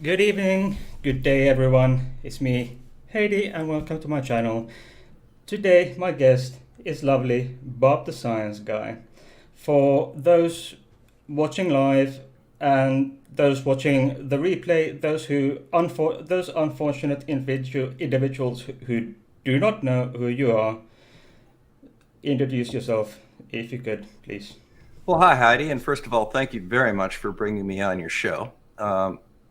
Good evening, good day everyone, it's me, Heidi, and welcome to my channel. Today my guest is lovely Bob the Science Guy. For those watching live and those watching the replay, those unfortunate individuals who do not know who you are, introduce yourself if you could, please. Well, hi Heidi, and first of all, thank you very much for bringing me on your show.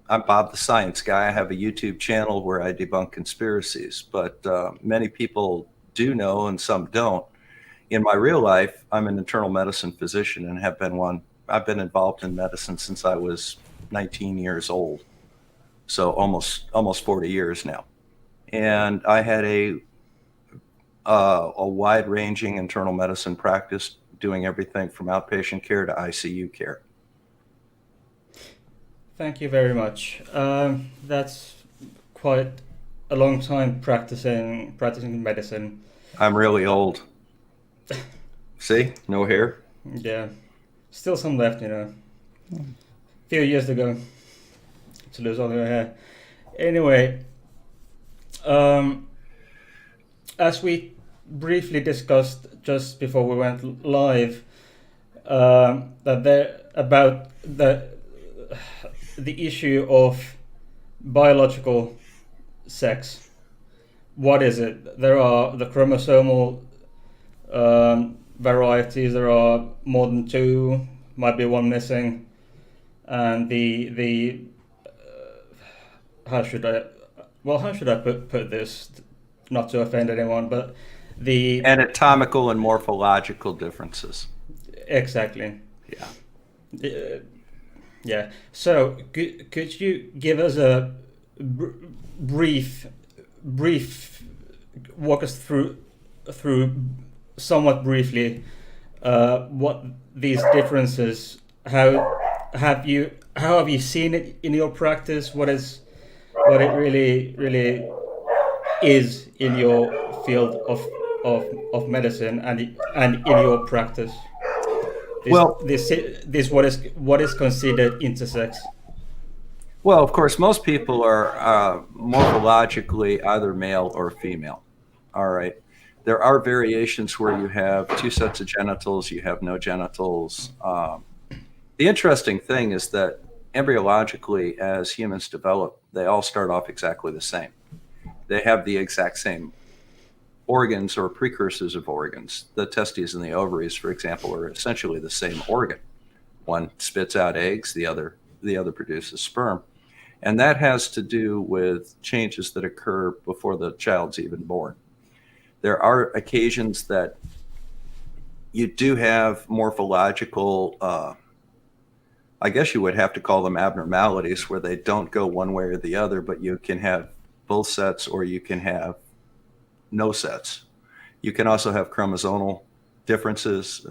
I'm Bob the Science Guy. I have a YouTube channel where I debunk conspiracies, but many people do know and some don't. In my real life, I'm an internal medicine physician and have been one. I've been involved in medicine since I was 19 years old, so almost 40 years now. And I had a wide-ranging internal medicine practice, doing everything from outpatient care to ICU care. Thank you very much. That's quite a long time practicing medicine. I'm really old. See, no hair. Yeah, still some left, few years to go to lose all your hair. Anyway, as we briefly discussed just before we went live, about the issue of biological sex. What is it? There are the chromosomal varieties. There are more than two, might be one missing, and the how should I put this, not to offend anyone, but the anatomical and morphological differences. Exactly. Yeah. Yeah. So could you give us a brief walk us through somewhat briefly what these differences, how have you seen it in your practice, what it really is in your field of medicine and in your practice? This what is considered intersex? Well, of course, most people are morphologically either male or female. All right. There are variations where you have two sets of genitals, you have no genitals. The interesting thing is that embryologically, as humans develop, they all start off exactly the same. They have the exact same organs or precursors of organs. The testes and the ovaries, for example, are essentially the same organ. One spits out eggs, the other produces sperm. And that has to do with changes that occur before the child's even born. There are occasions that you do have morphological, I guess you would have to call them abnormalities, where they don't go one way or the other, but you can have both sets or you can have no sets. You can also have chromosomal differences.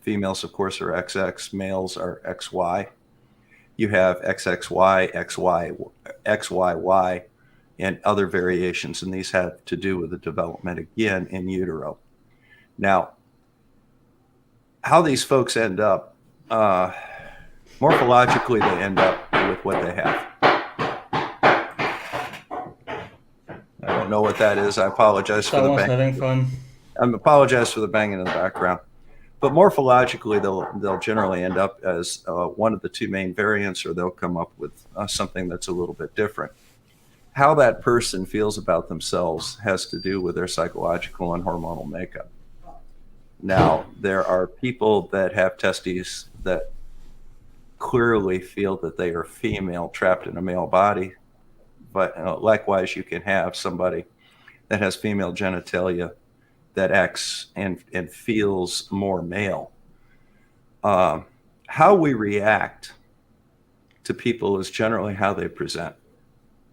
Females, of course, are XX, males are XY. You have XXY, XYY, and other variations, and these have to do with the development, again, in utero. Now, how these folks end up, morphologically, they end up with what they have. I don't know what that is. I apologize for the banging. Having fun. I apologize for the banging in the background. But morphologically, they'll generally end up as one of the two main variants, or they'll come up with something that's a little bit different. How that person feels about themselves has to do with their psychological and hormonal makeup. Now, there are people that have testes that clearly feel that they are female trapped in a male body. But likewise, you can have somebody that has female genitalia that acts and feels more male. How we react to people is generally how they present.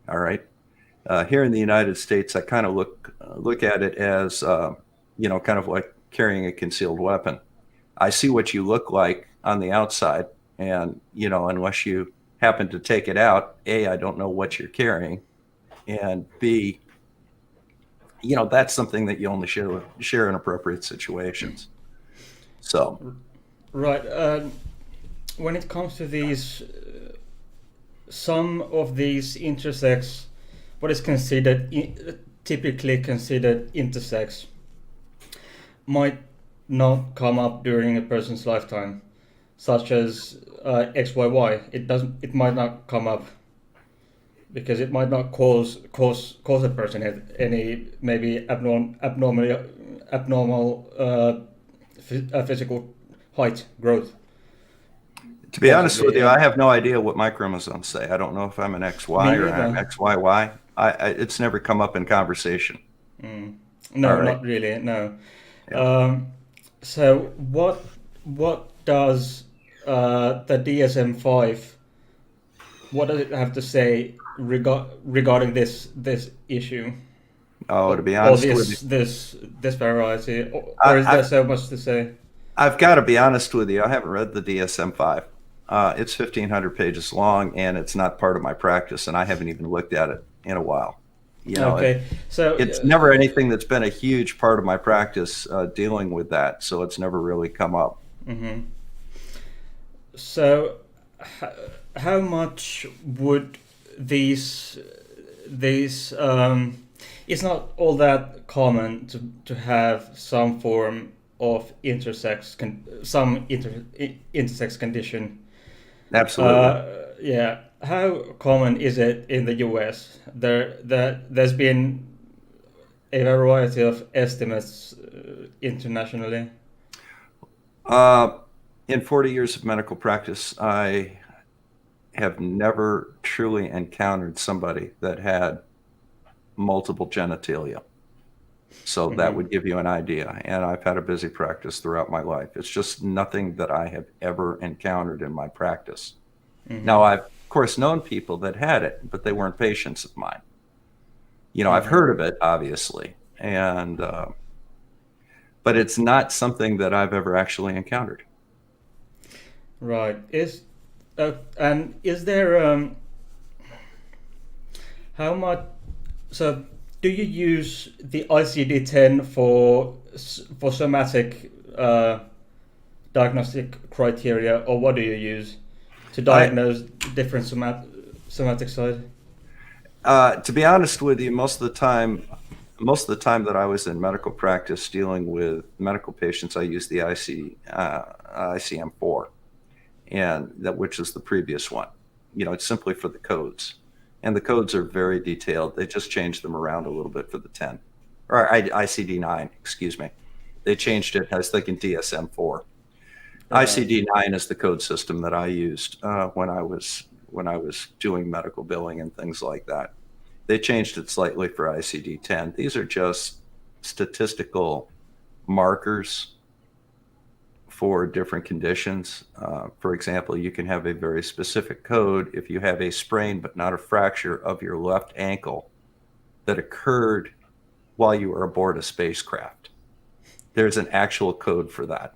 All right. Here in the United States, I kind of look at it as, kind of like carrying a concealed weapon. I see what you look like on the outside, and unless you happen to take it out, A, I don't know what you're carrying, and B, that's something that you only share in appropriate situations. So, Right. When it comes to these, some of these intersex, what is typically considered intersex, might not come up during a person's lifetime, such as XYY. It might not come up because it might not cause a person any maybe abnormal physical height growth. to be honest with you, I have no idea what my chromosomes say. I don't know if I'm an XY or I'm XYY. It's never come up in conversation. No, right. Not really. No. Yeah. So what does the DSM-5? What does it have to say regarding this issue? Oh, to be honest with you, this variety, or is there so much to say? I've got to be honest with you. I haven't read the DSM-5. It's 1,500 pages long, and it's not part of my practice, and I haven't even looked at it in a while. Okay, so it's never anything that's been a huge part of my practice dealing with that, so it's never really come up. Mm-hmm. So, how much would these it's not all that common to have some form of intersex condition. Absolutely. Yeah. How common is it in the US? There's been a variety of estimates internationally. In 40 years of medical practice, I have never truly encountered somebody that had multiple genitalia. So that would give you an idea. And I've had a busy practice throughout my life. It's just nothing that I have ever encountered in my practice. Now, I've, of course, known people that had it, but they weren't patients of mine. I've heard of it, obviously, and but it's not something that I've ever actually encountered. Right. And is there how much? So, do you use the ICD-10 for somatic diagnostic criteria, or what do you use to diagnose different somatic side? To be honest with you, most of the time that I was in medical practice dealing with medical patients, I used the ICM-4, and which is the previous one. It's simply for the codes. And the codes are very detailed. They just changed them around a little bit for the 10, or ICD-9, excuse me. They changed it. I was thinking DSM-4. ICD-9 is the code system that I used when I was doing medical billing and things like that. They changed it slightly for ICD-10. These are just statistical markers for different conditions. For example, you can have a very specific code if you have a sprain but not a fracture of your left ankle that occurred while you were aboard a spacecraft. There's an actual code for that.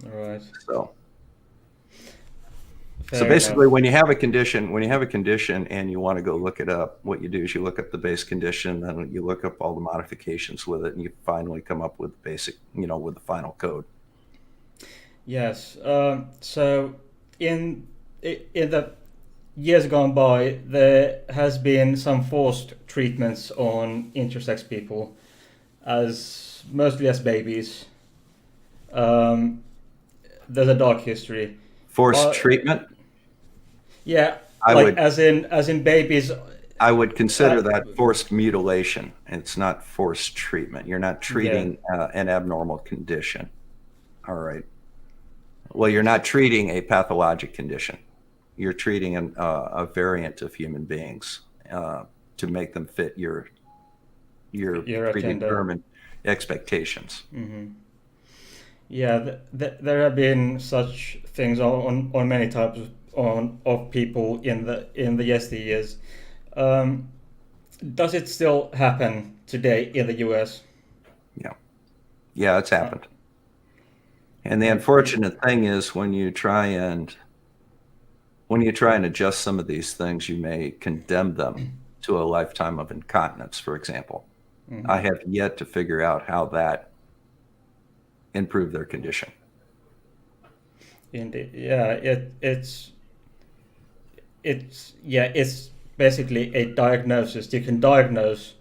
All right. So basically, when you have a condition and you want to go look it up, what you do is you look up the base condition, then you look up all the modifications with it, and you finally come up with basic, with the final code. Yes. So in the years gone by, there has been some forced treatments on intersex people, mostly as babies. There's a dark history. Forced treatment? Yeah, as in babies. I would consider that forced mutilation. It's not forced treatment. You're not treating an abnormal condition. All right. Well, you're not treating a pathologic condition. you're treating a variant of human beings to make them fit your Your agenda. predetermined expectations. Yeah, there have been such things on many types of people in the yesteryears. Um, does it still happen today in the U.S.? Yeah, yeah, it's Uh, happened. And the okay. unfortunate thing is when you try and adjust some of these things, you may condemn them to a lifetime of incontinence, for example. I have yet to figure out how that improved their condition. Indeed. Yeah, it's basically a diagnosis. You can diagnose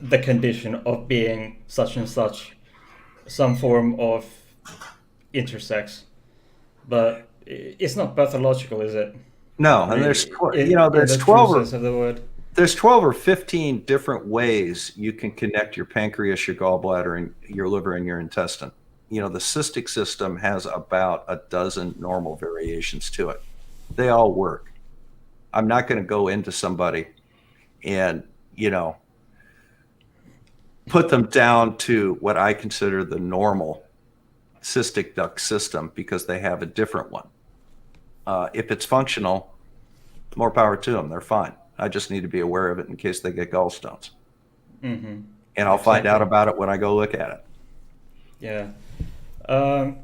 the condition of being such and such, some form of intersex, but it's not pathological, is it? No, and Really, in there's the true 12 sense or of the word. there's 12 or 15 different ways you can connect your pancreas, your gallbladder, and your liver and your intestine. The cystic system has about a dozen normal variations to it. They all work. I'm not going to go into somebody and, put them down to what I consider the normal cystic duct system because they have a different one. If it's functional, more power to them. They're fine. I just need to be aware of it in case they get gallstones. Mm-hmm. And I'll find out Exactly. about it when I go look at it. Yeah. Um,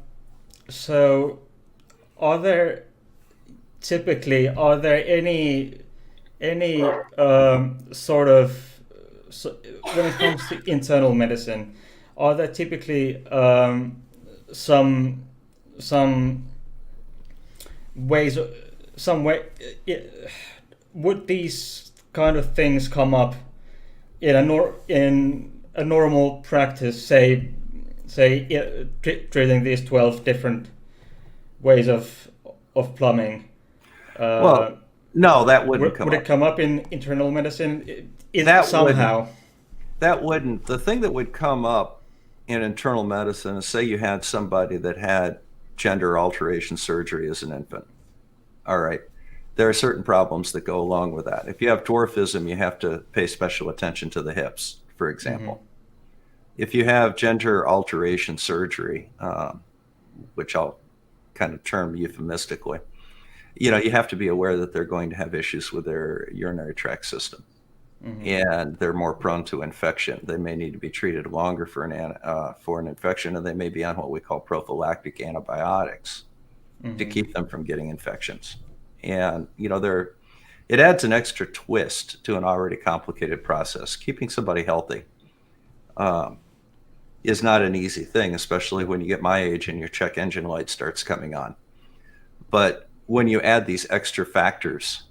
so, are there are there any sort of when it comes to internal medicine, are there typically some some ways some way would these kind of things come up in a normal practice, say treating these 12 different ways of plumbing? uh, Well, no, that wouldn't come would it up. come up in internal medicine? Is That wouldn't. somehow? That wouldn't. The thing that would come up in internal medicine is say you had somebody that had gender alteration surgery as an infant. All right. There are certain problems that go along with that. If you have dwarfism, you have to pay special attention to the hips, for Hmm. example. If you have gender alteration surgery, which I'll kind of term euphemistically, you have to be aware that they're going to have issues with their urinary tract system, Hmm. and they're more prone to infection. They may need to be treated longer for an infection, and they may be on what we call prophylactic antibiotics to Hmm. keep them from getting infections. And it adds an extra twist to an already complicated process. Keeping somebody healthy um, is not an easy thing, especially when you get my age and your check engine light starts coming on. But when you add these extra factors,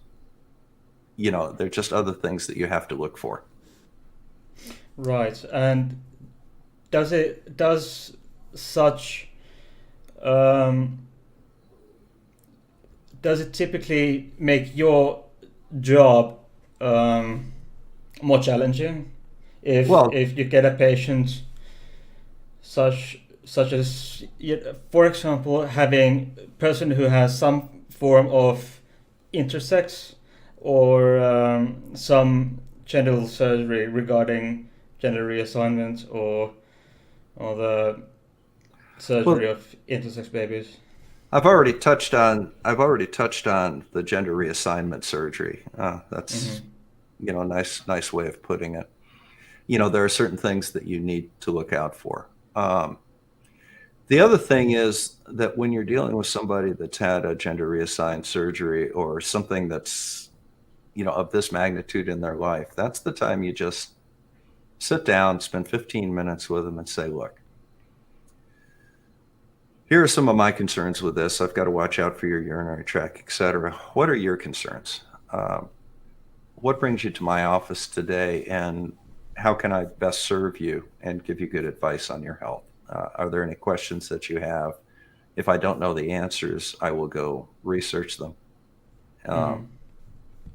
they're just other things that you have to look for. Right. And does such um, does it typically make your job um, more challenging Well, if you get a patient such as, for example, having a person who has some form of intersex or some genital surgery regarding gender reassignment or the surgery well, of intersex babies. I've already touched on the gender reassignment surgery. That's Hmm. a nice way of putting it. There are certain things that you need to look out for. The other thing is that when you're dealing with somebody that's had a gender reassigned surgery or something that's of this magnitude in their life, that's the time you just sit down, spend 15 minutes with them, and say, look, here are some of my concerns with this. I've got to watch out for your urinary tract, etc. What are your concerns? Um, what brings you to my office today, and how can I best serve you and give you good advice on your health? Are there any questions that you have? If I don't know the answers, I will go research them. Um, Hmm.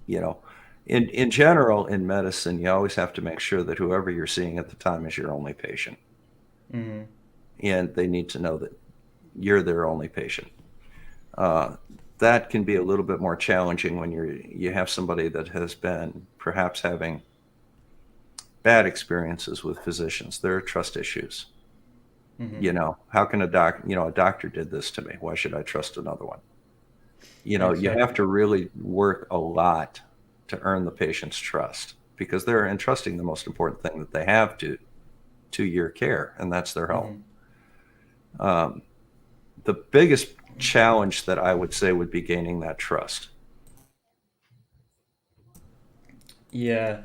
you know, in general, in medicine, you always have to make sure that whoever you're seeing at the time is your only patient, Hmm. and they need to know that you're their only patient. Uh, that can be a little bit more challenging when you have somebody that has been perhaps having bad experiences with physicians. There are trust issues. How can a doctor did this to me. Why should I trust another one? You have Exactly. to really work a lot to earn the patient's trust, because they're entrusting the most important thing that they have to your care, and that's their health. The biggest challenge that I would say would be gaining that trust. Yeah,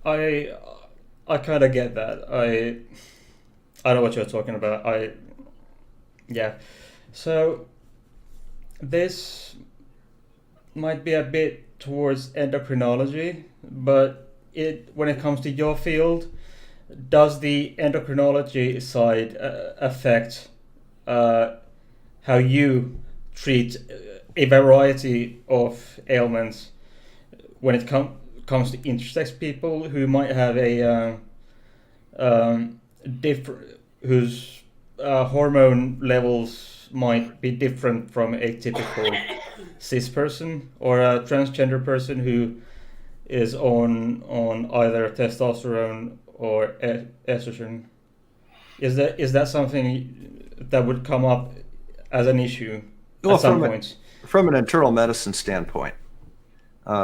I I kind of get that. I know what you're talking about. Yeah. So this might be a bit towards endocrinology, but it when it comes to your field, does the endocrinology side affect uh, how you treat a variety of ailments when it comes to intersex people who might have a different whose hormone levels might be different from a typical cis person or a transgender person who is on either testosterone or estrogen. Is that something that would come up as an issue Well, at some point? from an internal medicine standpoint,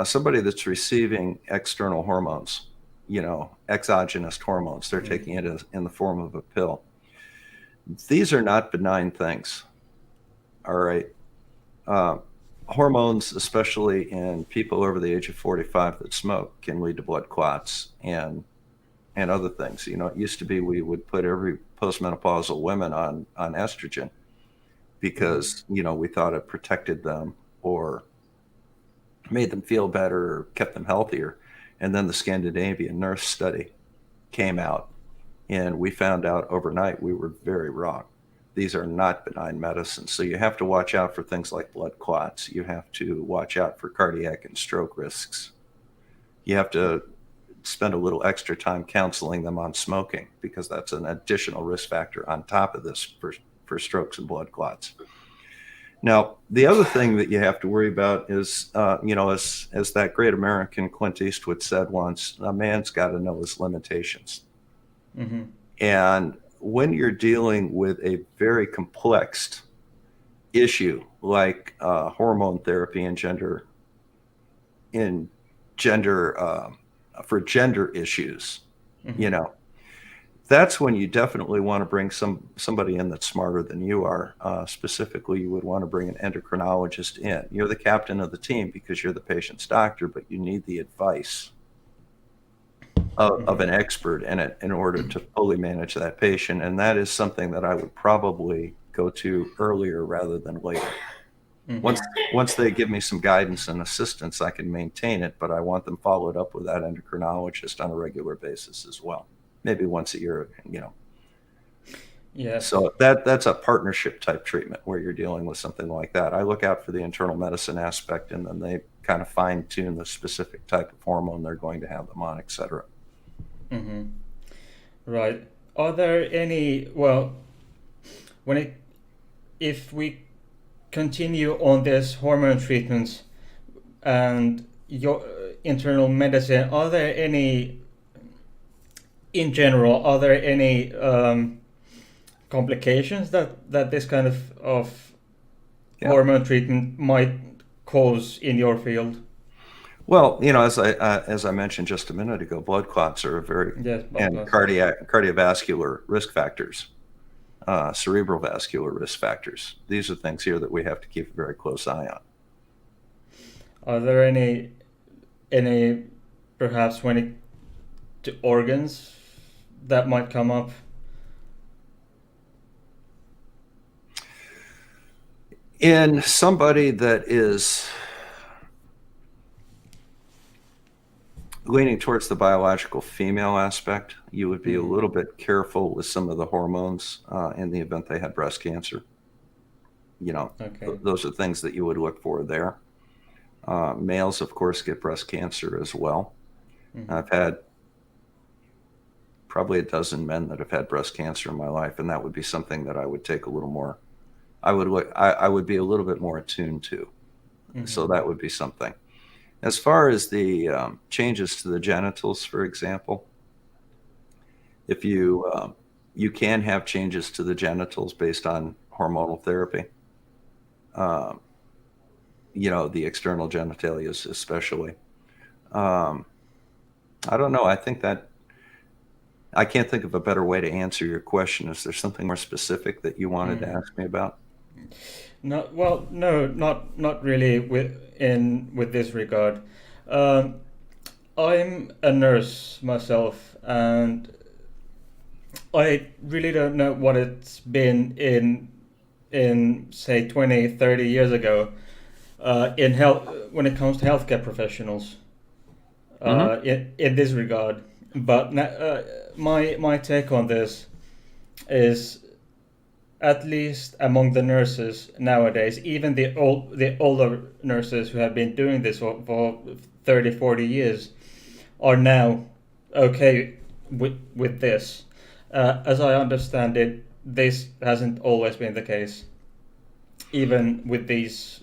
somebody that's receiving external hormones, exogenous hormones, they're taking it in the form of a pill. These are not benign things. All right. Hormones, especially in people over the age of 45 that smoke, can lead to blood clots and other things. It used to be we would put every postmenopausal women on estrogen because, we thought it protected them or made them feel better or kept them healthier. And then the Scandinavian nurse study came out, and we found out overnight we were very wrong. These are not benign medicines. So you have to watch out for things like blood clots. You have to watch out for cardiac and stroke risks. You have to spend a little extra time counseling them on smoking, because that's an additional risk factor on top of this for strokes and blood clots. Now, the other thing that you have to worry about is, as that great American Clint Eastwood said once, a man's got to know his limitations. And when you're dealing with a very complex issue like hormone therapy and for gender issues, that's when you definitely want to bring somebody in that's smarter than you are. Specifically, you would want to bring an endocrinologist in. You're the captain of the team because you're the patient's doctor, but you need the advice of an expert in it in order to fully manage that patient. And that is something that I would probably go to earlier rather than later. Once they give me some guidance and assistance, I can maintain it, but I want them followed up with that endocrinologist on a regular basis as well. Maybe once a year, Yes. So that's a partnership type treatment where you're dealing with something like that. I look out for the internal medicine aspect, and then they kind of fine tune the specific type of hormone they're going to have them on, et cetera. Right. Are there any, if we continue on this hormone treatments and your internal medicine, in general, are there any complications that this kind of hormone treatment might cause in your field? Well, as I mentioned just a minute ago, blood clots are and cardiovascular risk factors, cerebral vascular risk factors. These are things here that we have to keep a very close eye on. Are there any perhaps when it to organs that might come up? In somebody that is leaning towards the biological female aspect, you would be a little bit careful with some of the hormones in the event they had breast cancer. Those are things that you would look for there. Males, of course, get breast cancer as well. I've had probably a dozen men that have had breast cancer in my life, and that would be something that I would take a little more I would be a little bit more attuned to. So that would be something. As far as the changes to the genitals, for example, if you can have changes to the genitals based on hormonal therapy. The external genitalia especially. I don't know. I think that I can't think of a better way to answer your question. Is there something more specific that you wanted to ask me about? No, well, no, not really with this regard. Um, I'm a nurse myself, and I really don't know what it's been in say 20, 30 years ago in health when it comes to healthcare professionals Mm-hmm. in this regard. But my take on this is, at least among the nurses nowadays, even the older nurses who have been doing this for 30, 40 years, are now okay with this. As I understand it, this hasn't always been the case. Even with these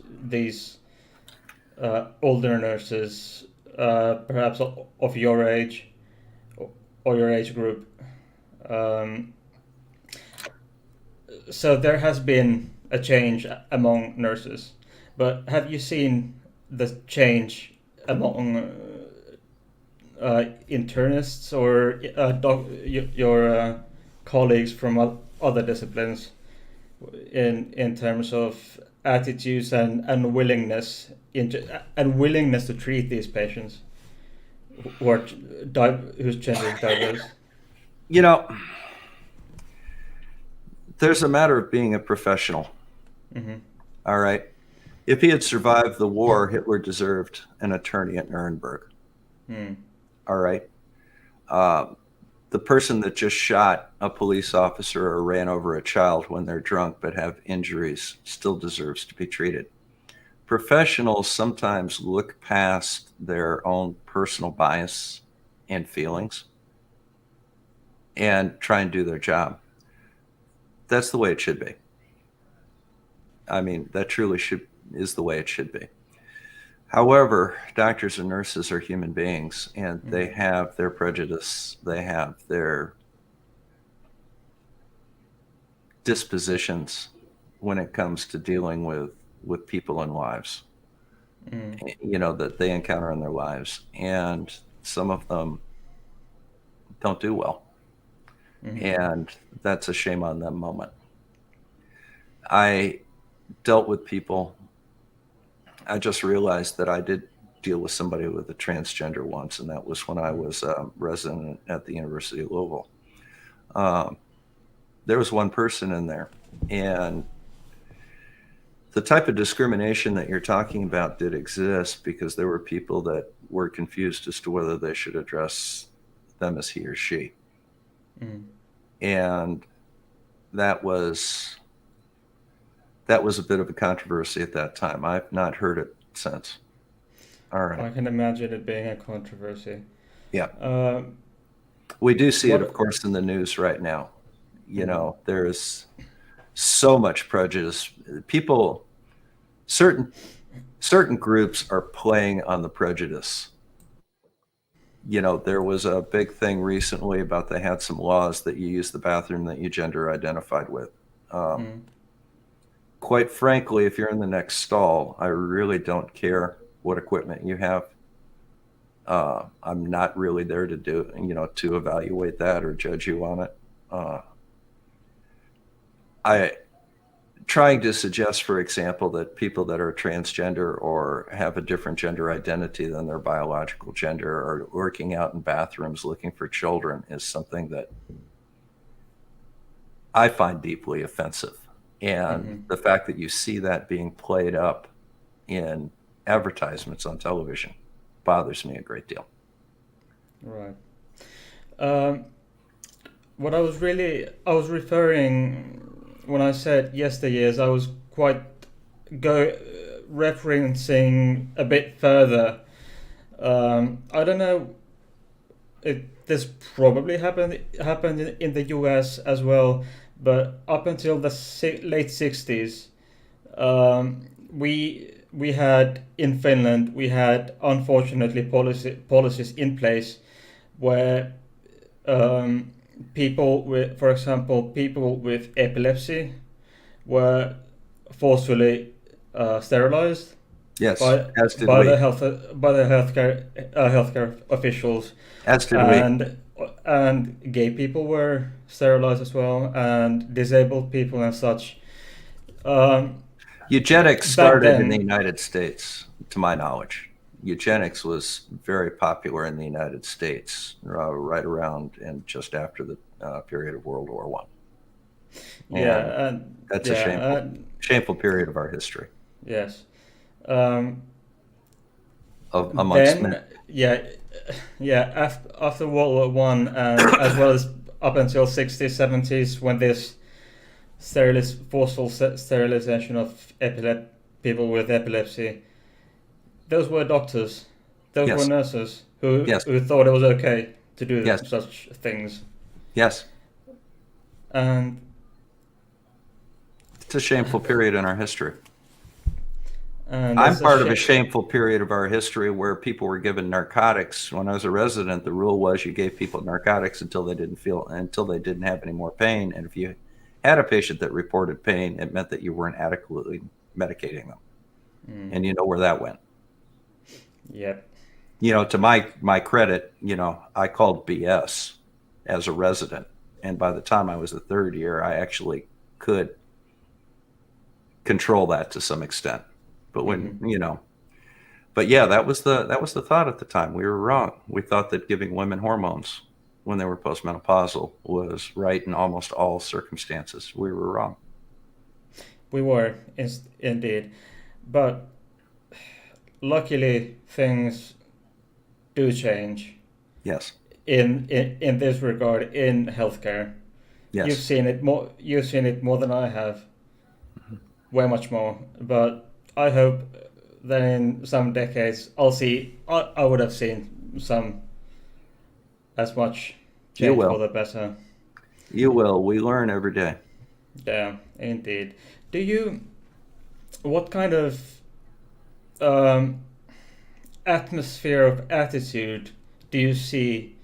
older nurses, perhaps of your age or your age group. Um, so there has been a change among nurses, but have you seen the change among internists or your colleagues from other disciplines in terms of attitudes and willingness to treat these patients who are whose gender is diverse? You know, there's a matter of being a professional. Mm-hmm. All right. If he had survived the war, Hitler deserved an attorney at Nuremberg. Mm. All right. The person that just shot a police officer or ran over a child when they're drunk but have injuries still deserves to be treated. Professionals sometimes look past their own personal bias and feelings and try and do their job. That's the way it should be. I mean, that truly is the way it should be. However, doctors and nurses are human beings, and they have their prejudice, they have their dispositions when it comes to dealing with people and lives, that they encounter in their lives. And some of them don't do well. And that's a shame on them moment. I dealt with people. I just realized that I did deal with somebody with a transgender once, and that was when I was a resident at the University of Louisville. There was one person in there, and the type of discrimination that you're talking about did exist because there were people that were confused as to whether they should address them as he or she. And that was a bit of a controversy at that time. I've not heard it since. All right. I can imagine it being a controversy. Yeah. We do see it, of course, in the news right now. There is so much prejudice. Certain groups are playing on the prejudice. There was a big thing recently about they had some laws that you use the bathroom that you gender identified with. Quite frankly, if you're in the next stall, I really don't care what equipment you have. I'm not really there to evaluate that or judge you on it. I trying to suggest, for example, that people that are transgender or have a different gender identity than their biological gender are working out in bathrooms looking for children is something that I find deeply offensive. And the fact that you see that being played up in advertisements on television bothers me a great deal. Right. What I was referring when I said yesteryears, I was quite referencing a bit further. I don't know. This probably happened in the U.S. as well, but up until the late 60s, we had in Finland, we had unfortunately policies in place where um, people with, for example, people with epilepsy were forcefully sterilized Yes, by as did by the we. healthcare officials, As did we. and gay people were sterilized as well, and disabled people and such. Um, Eugenics Back started in the then, United States, to my knowledge. Eugenics was very popular in the United States right around and just after the period of World War One, and yeah, and that's a yeah, shameful period of our history, yes. Um, amongst many. then, yeah, yeah. After World War One, and as well as up until 60s, 70s, when this forceful sterilization of people with epilepsy, those were doctors, those were Yes, nurses yes, who thought it was okay to do yes, such things, yes. and It's a shameful period in our history. I'm it's a part of a shame. shameful period of our history where people were given narcotics. When I was a resident, the rule was you gave people narcotics until they didn't have any more pain. And if you had a patient that reported pain, it meant that you weren't adequately medicating them. And you know where that went. Yep. To my credit, I called BS as a resident. And by the time I was a third year, I actually could control that to some extent. But but yeah, that was the thought at the time. We were wrong. We thought that giving women hormones when they were postmenopausal was right in almost all circumstances. We were wrong. We were indeed, but luckily things do change Yes. in this regard in healthcare. You've Yes. seen it more. You've seen it more than I have, way much more. But I hope that in some decades I'll see. I would have seen some as much You change for will. the better. You will. We learn every day. Yeah, indeed. Do you? What kind of um, atmosphere of attitude do you see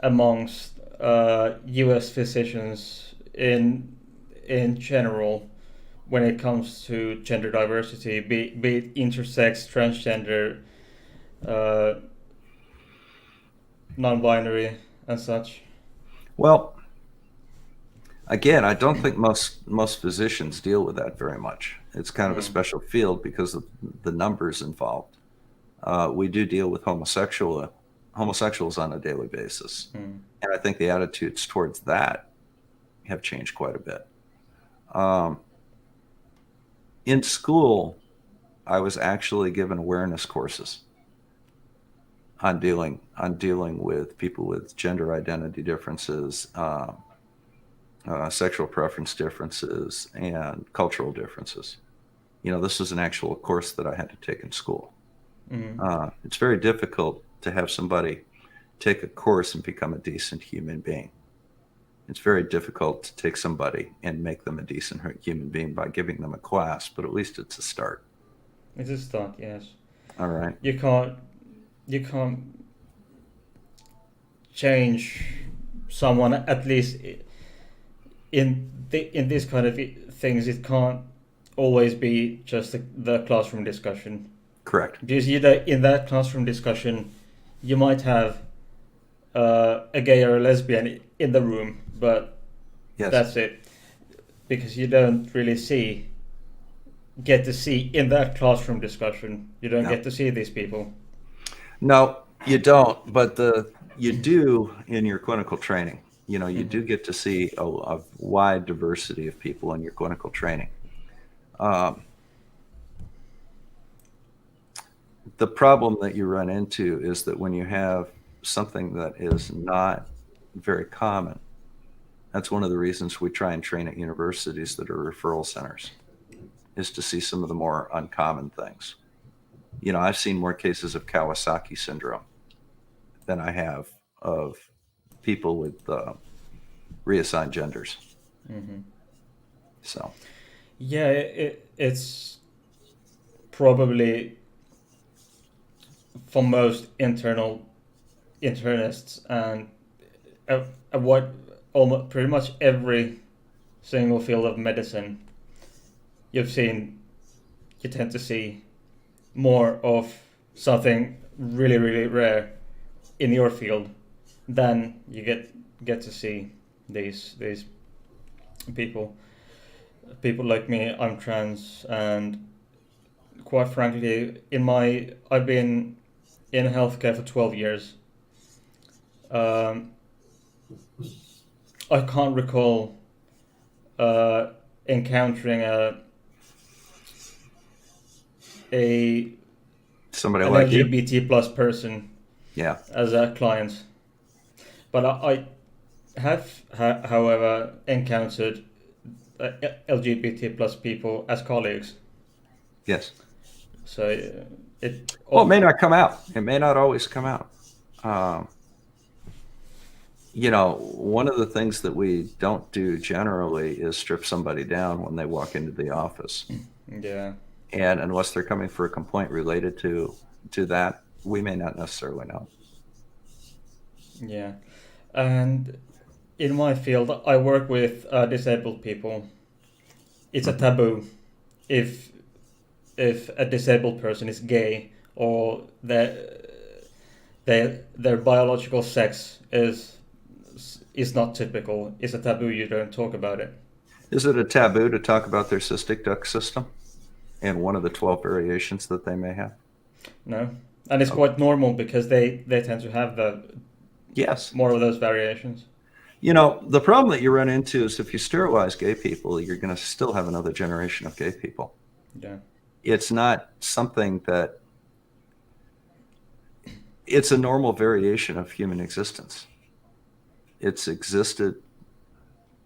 amongst U.S. physicians in general when it comes to gender diversity, be it intersex, transgender, uh, non-binary, and such? Well, again, I don't think most physicians deal with that very much. It's kind of a Mm, special field because of the numbers involved. We do deal with homosexuals on a daily basis, mm, and I think the attitudes towards that have changed quite a bit. Um, in school, I was actually given awareness courses on dealing with people with gender identity differences, sexual preference differences, and cultural differences. This was an actual course that I had to take in school. mm. It's very difficult to have somebody take a course and become a decent human being. It's very difficult to take somebody and make them a decent human being by giving them a class, but at least it's a start. It's a start, yes. All right. You can't you can't change someone, at least in this kind of things. It can't always be just the classroom discussion, Correct. because in that classroom discussion you might have a gay or a lesbian in the room, but Yes. that's it, because you don't really get to see in that classroom discussion. You don't No. get to see these people. No, you don't, but you do in your clinical training. You Hmm. do get to see a wide diversity of people in your clinical training. Um, the problem that you run into is that when you have something that is not very common, that's one of the reasons we try and train at universities that are referral centers, is to see some of the more uncommon things. I've seen more cases of Kawasaki syndrome than I have of people with reassigned genders. Hmm. So Yeah, it's probably for most internists and what almost pretty much every single field of medicine you've seen, you tend to see more of something really, really rare in your field than you get to see these people. People like me, I'm trans, and quite frankly, I've been in healthcare for 12 years. Um, I can't recall uh, encountering a somebody an like you, LGBT plus person yeah. as a client, but I have, however, encountered LGBT plus people as colleagues. Yes. So it Well, it oh, may not come out. It may not always come out. Um, one of the things that we don't do generally is strip somebody down when they walk into the office. yeah, And unless they're coming for a complaint related to that, we may not necessarily know. yeah, and in my field, I work with disabled people. It's a Hmm. taboo if a disabled person is gay or their biological sex is not typical. It's a taboo. You don't talk about it. Is it a taboo to talk about their cystic duct system and one of the 12 variations that they may have? No, and it's Okay. quite normal because they tend to have the Yes. more of those variations. The problem that you run into is if you sterilize gay people, you're going to still have another generation of gay people. Yeah, It's not something that it's a normal variation of human existence. It's existed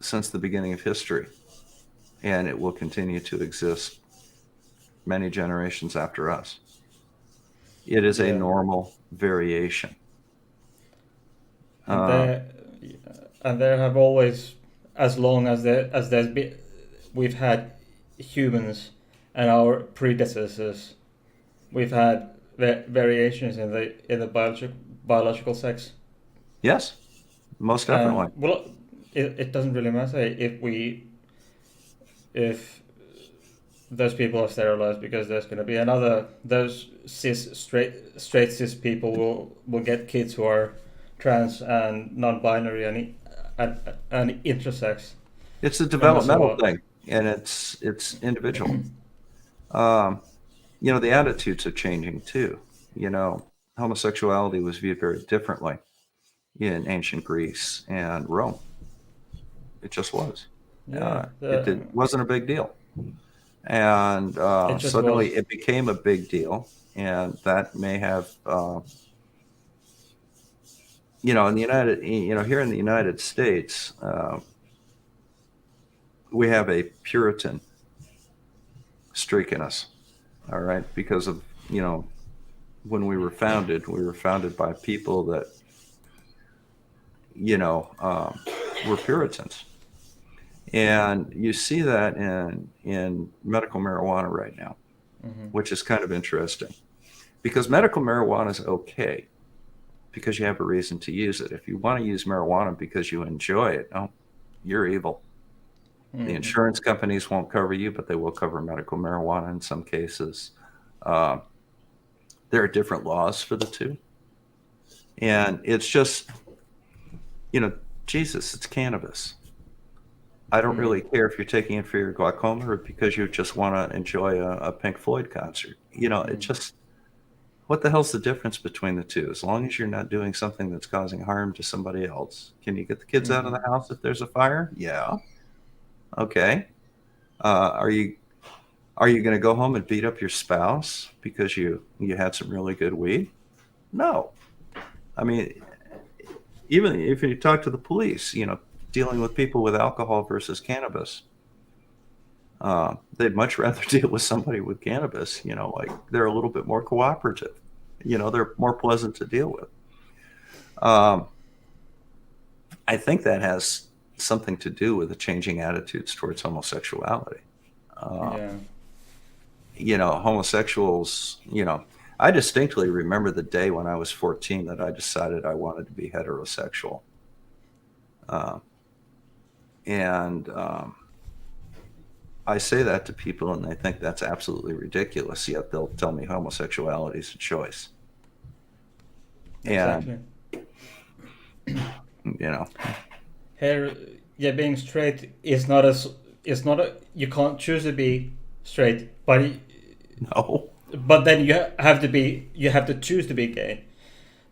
since the beginning of history, and it will continue to exist many generations after us. It is a yeah, normal variation. and Uh, there have always, as long as there's been, we've had humans and our predecessors, we've had variations in the biological sex. yes, most definitely. And well, it doesn't really matter if those people are sterilized because there's going to be another those straight cis people will get kids who are trans and non-binary and intersex, It's a no matter developmental what. thing, and it's individual. Um, the attitudes are changing too. Homosexuality was viewed very differently in ancient Greece and Rome. It just was. Yeah, Wasn't a big deal, and it just was. suddenly it became a big deal, and that may have, in the here in the United States, we have a Puritan streak in us. All right, because of when we were founded by people that you know um, were Puritans. And you see that in medical marijuana right now, Hmm. which is kind of interesting because medical marijuana is okay because you have a reason to use it. If you want to use marijuana because you enjoy it, oh, you're evil. The Hmm. insurance companies won't cover you, but they will cover medical marijuana in some cases. Uh, there are different laws for the two. And it's just, you know, Jesus, it's cannabis. I don't Hmm. really care if you're taking it for your glaucoma or because you just want to enjoy a Pink Floyd concert. It Hmm. just, what the hell's the difference between the two? As long as you're not doing something that's causing harm to somebody else. Can you get the kids out of the Hmm. house if there's a fire? Yeah. Okay. Uh, are you are you going to go home and beat up your spouse because you had some really good weed? No. I mean, even if you talk to the police, dealing with people with alcohol versus cannabis, they'd much rather deal with somebody with cannabis. Like they're a little bit more cooperative. They're more pleasant to deal with. Um, I think that has something to do with the changing attitudes towards homosexuality. Yeah. Homosexuals, I distinctly remember the day when I was 14 that I decided I wanted to be heterosexual. And I say that to people and they think that's absolutely ridiculous, yet they'll tell me homosexuality is a choice. Exactly. And, Here, yeah, being straight is not as is not a you can't choose to be straight, no. but then you have to choose to be gay.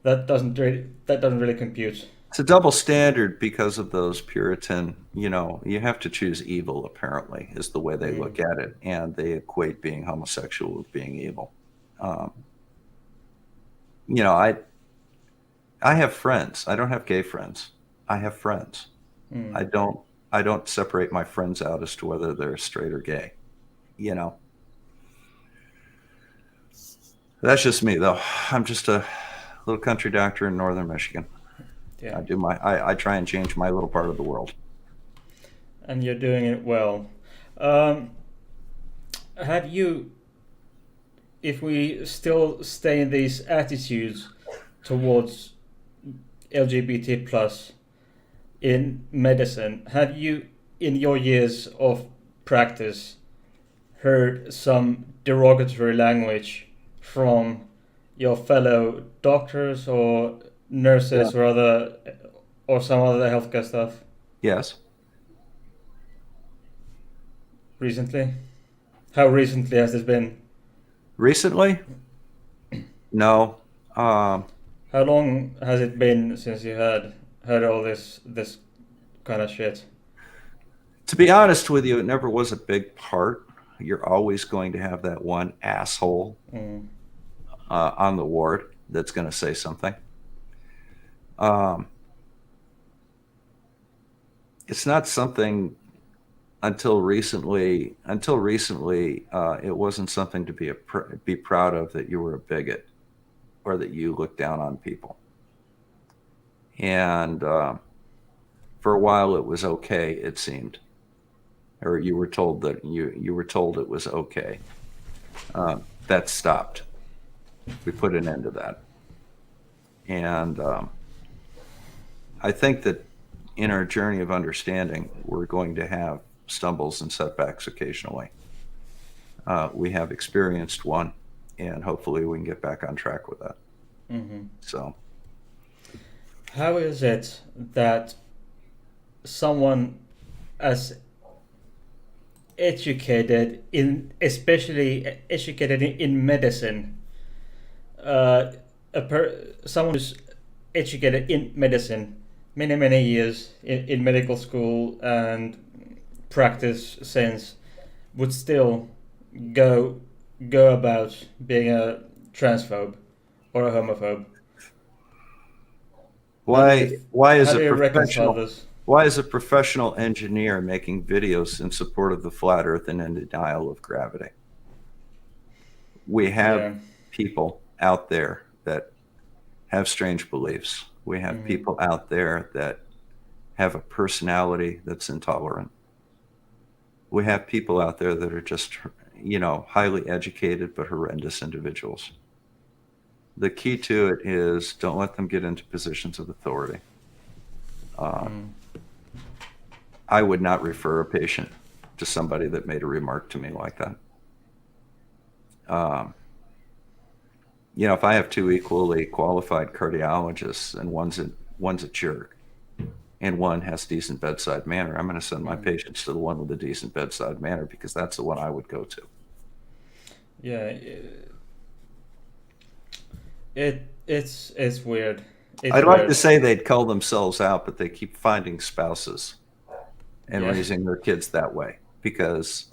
That doesn't really compute. It's a double standard because of those Puritan, you have to choose evil, apparently, is the way they look at it. And they equate being homosexual with being evil. I have friends. I don't have gay friends. I have friends. I don't separate my friends out as to whether they're straight or gay. That's just me, though. I'm just a little country doctor in northern Michigan. Yeah. I try and change my little part of the world. And you're doing it well. Have you, if we still stay in these attitudes towards LGBT plus in medicine, have you, in your years of practice, heard some derogatory language from your fellow doctors or nurses or some other healthcare stuff Yes. recently? How recently has this been? Recently? No. How long has it been since you had heard all this kind of shit? To be honest with you, it never was a big part. You're always going to have that one asshole on the ward that's going to say something. It's not something until recently. It wasn't something to be proud of that you were a bigot or that you looked down on people. And for a while, it was okay. It seemed, or you were told that you were told it was okay. That stopped. We put an end to that. And I think that in our journey of understanding, we're going to have stumbles and setbacks occasionally. We have experienced one, and hopefully we can get back on track with that. So, how is it that someone as especially educated in medicine, someone who's educated in medicine many years in medical school and practice since, would still go about being a transphobe or a homophobe? why is How do a you reconcile professional this? why is a professional engineer making videos in support of the flat earth and in denial of gravity? We have people out there that have strange beliefs. We have people out there that have a personality that's intolerant. We have people out there that are just, highly educated but horrendous individuals. The key to it is don't let them get into positions of authority. I would not refer a patient to somebody that made a remark to me like that. If I have two equally qualified cardiologists and one's a jerk and one has decent bedside manner, I'm going to send my patients to the one with the decent bedside manner because that's the one I would go to. Yeah, it's weird. I'd like to say they'd cull themselves out, but they keep finding spouses and raising their kids that way because,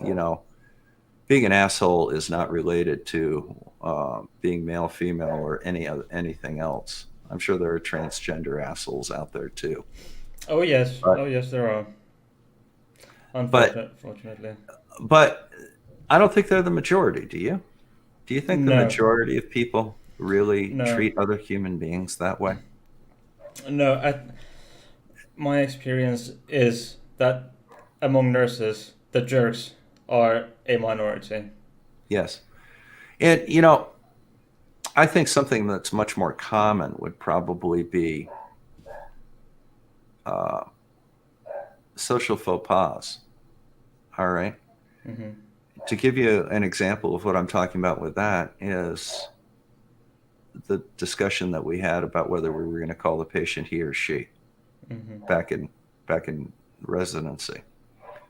being an asshole is not related to being male, female, or anything else. I'm sure there are transgender assholes out there too. Oh yes, there are. Unfortunately. But I don't think they're the majority. Do you? Do you think the majority of people really treat other human beings that way? No, my experience is that among nurses, the jerks are a minority. Yes. And, I think something that's much more common would probably be uh, social faux pas. All right. Mm-hmm. To give you an example of what I'm talking about with that is the discussion that we had about whether we were going to call the patient he or she Mm-hmm. back in residency.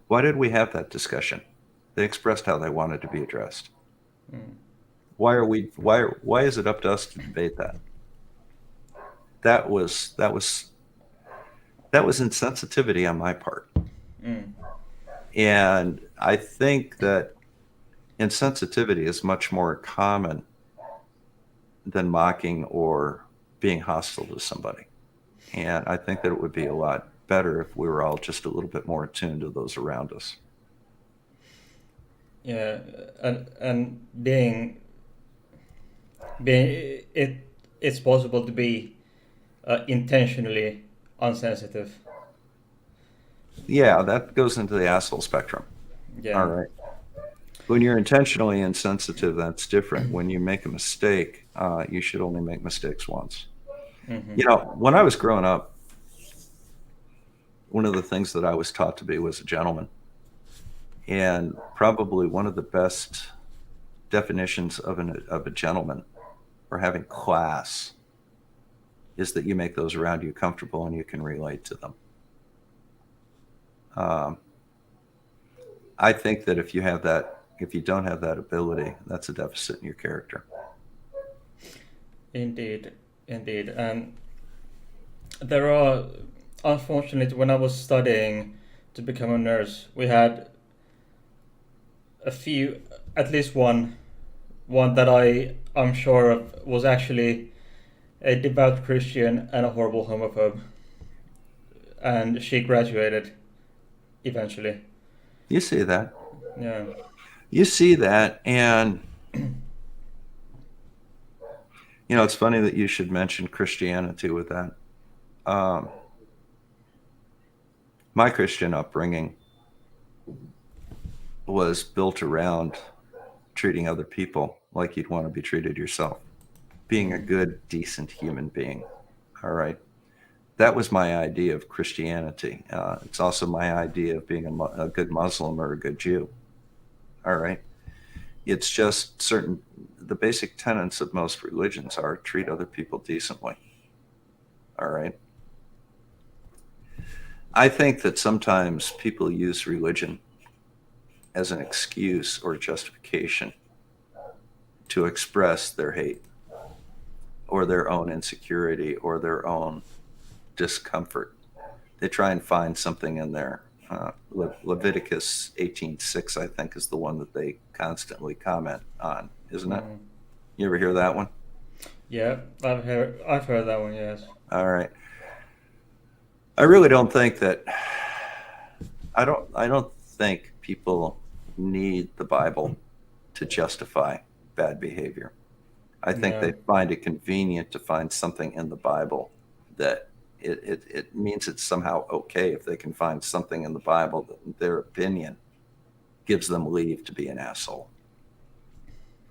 Why did we have that discussion? They expressed how they wanted to be addressed. Mm. Why is it up to us to debate that? That was insensitivity on my part. Mm. And I think that insensitivity is much more common than mocking or being hostile to somebody. And I think that it would be a lot better if we were all just a little bit more attuned to those around us. Yeah, and being it's possible to be intentionally unsensitive. Yeah, that goes into the asshole spectrum. All Yeah. right. When you're intentionally insensitive, that's different. When you make a mistake, you should only make mistakes once. Mm-hmm. When I was growing up, one of the things that I was taught to be was a gentleman. And probably one of the best definitions of a gentleman or having class is that you make those around you comfortable and you can relate to them. Um, I think that if you don't have that ability, that's a deficit in your character. Indeed, indeed, and there are, unfortunately, when I was studying to become a nurse, we had a few, at least one that I'm sure of was actually a devout Christian and a horrible homophobe, and she graduated eventually. You see that. Yeah. You see that, and it's funny that you should mention Christianity with that. Um, my Christian upbringing was built around treating other people like you'd want to be treated yourself, being a good, decent human being. All right. That was my idea of Christianity. It's also my idea of being a good Muslim or a good Jew. All right. It's just the basic tenets of most religions are treat other people decently. All right. I think that sometimes people use religion as an excuse or justification to express their hate or their own insecurity or their own discomfort. They try and find something in there. Leviticus 18:6, I think, is the one that they constantly comment on, isn't it? Mm. You ever hear that one? Yeah, I've heard that one. Yes. All right. I really don't think that. I don't think people need the Bible to justify bad behavior. I think No. they find it convenient to find something in the Bible that it means it's somehow okay if they can find something in the Bible that, in their opinion, gives them leave to be an asshole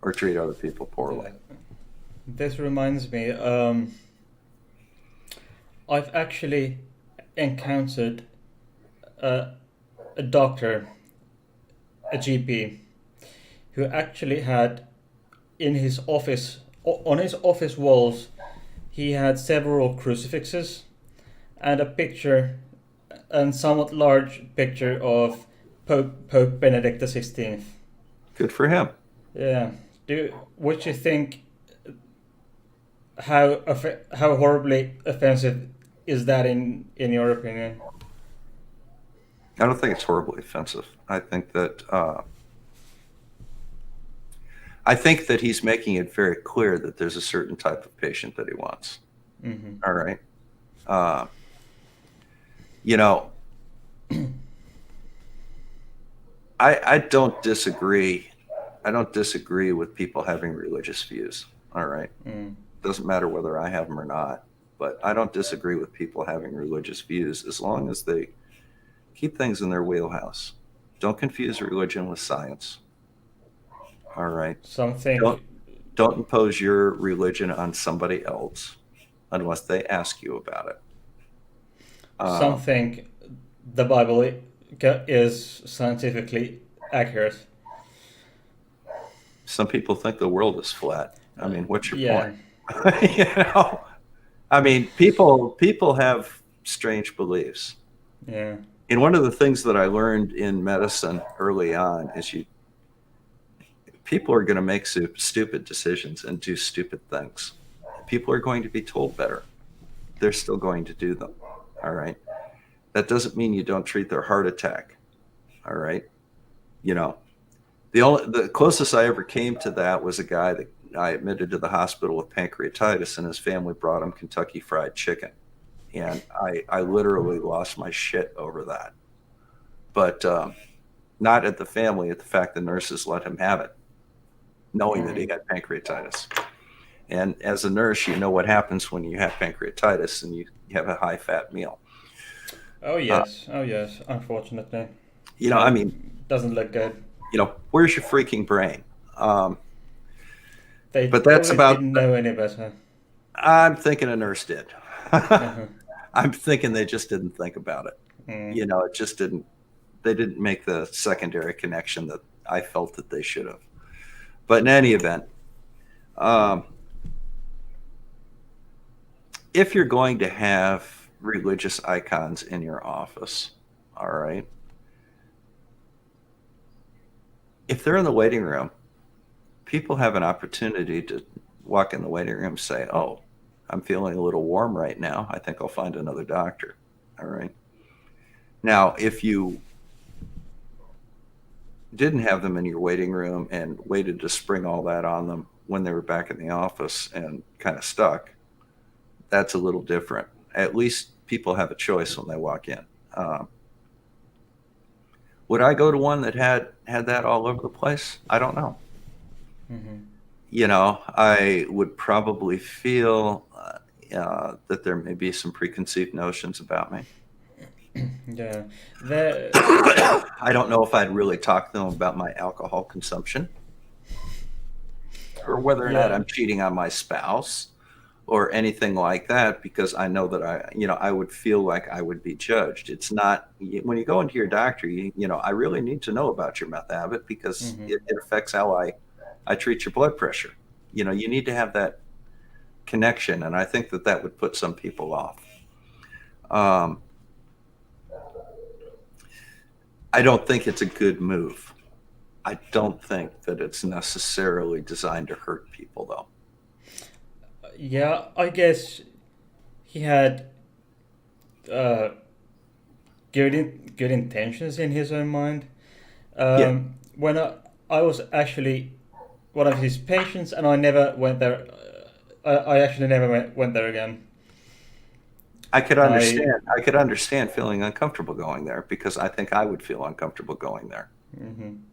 or treat other people poorly. Yeah. This reminds me. I've actually encountered a, a doctor, a GP, who actually had in his office, on his office walls, he had several crucifixes and a picture, and somewhat large picture of Pope Benedict XVI. Good for him. Yeah. Would you think how horribly offensive is that in your opinion? I don't think it's horribly offensive. I think that he's making it very clear that there's a certain type of patient that he wants. Mm-hmm. All right. Uh, you know, I don't disagree. I don't disagree with people having religious views. All right. Mm. Doesn't matter whether I have them or not. But I don't disagree with people having religious views as long as they keep things in their wheelhouse. Don't confuse religion with science. All right. Something, Don't don't impose your religion on somebody else unless they ask you about it. Um, something the Bible is scientifically accurate. some people think the world is flat. I mean, what's your point? Yeah, you know, I mean, people have strange beliefs. yeah. And one of the things that I learned in medicine early on is people are going to make stupid decisions and do stupid things. People are going to be told better. They're still going to do them. All right. That doesn't mean you don't treat their heart attack. All right. You know, the closest I ever came to that was a guy that I admitted to the hospital with pancreatitis, and his family brought him Kentucky Fried Chicken, and I literally lost my shit over that. But not at the family, at the fact the nurses let him have it, knowing that he had pancreatitis. And as a nurse, you know what happens when you have pancreatitis and you have a high fat meal. Oh Uh, yes, oh yes. Unfortunately, I it mean, doesn't look good. where's your freaking brain? Um, They but that's probably about, didn't know any better. I'm thinking a nurse did. Uh-huh. I'm thinking they just didn't think about it. Mm. It just didn't, they didn't make the secondary connection that I felt that they should have. But in any event, um, if you're going to have religious icons in your office, all right, if they're in the waiting room, people have an opportunity to walk in the waiting room and say, "Oh, I'm feeling a little warm right now. I think I'll find another doctor." All right. Now, if you didn't have them in your waiting room and waited to spring all that on them when they were back in the office and kind of stuck, that's a little different. At least people have a choice when they walk in. Um, would I go to one that had that all over the place? I don't know. Hmm. I would probably feel that there may be some preconceived notions about me. Yeah, the I don't know if I'd really talk to them about my alcohol consumption or whether or not yeah. I'm cheating on my spouse or anything like that, because I know that I would feel like I would be judged. It's not when you go into your doctor, I really need to know about your meth habit because Hmm. it affects how I treat your blood pressure. You need to have that connection, and I think that would put some people off. Um, I don't think it's a good move. I don't think that it's necessarily designed to hurt people, though. Yeah, I guess he had uh, good intentions in his own mind. Yeah, When I was actually one of his patients, and I never went there. I actually never went there again. I could I understand. I could understand feeling uncomfortable going there because I think I would feel uncomfortable going there. Mhm.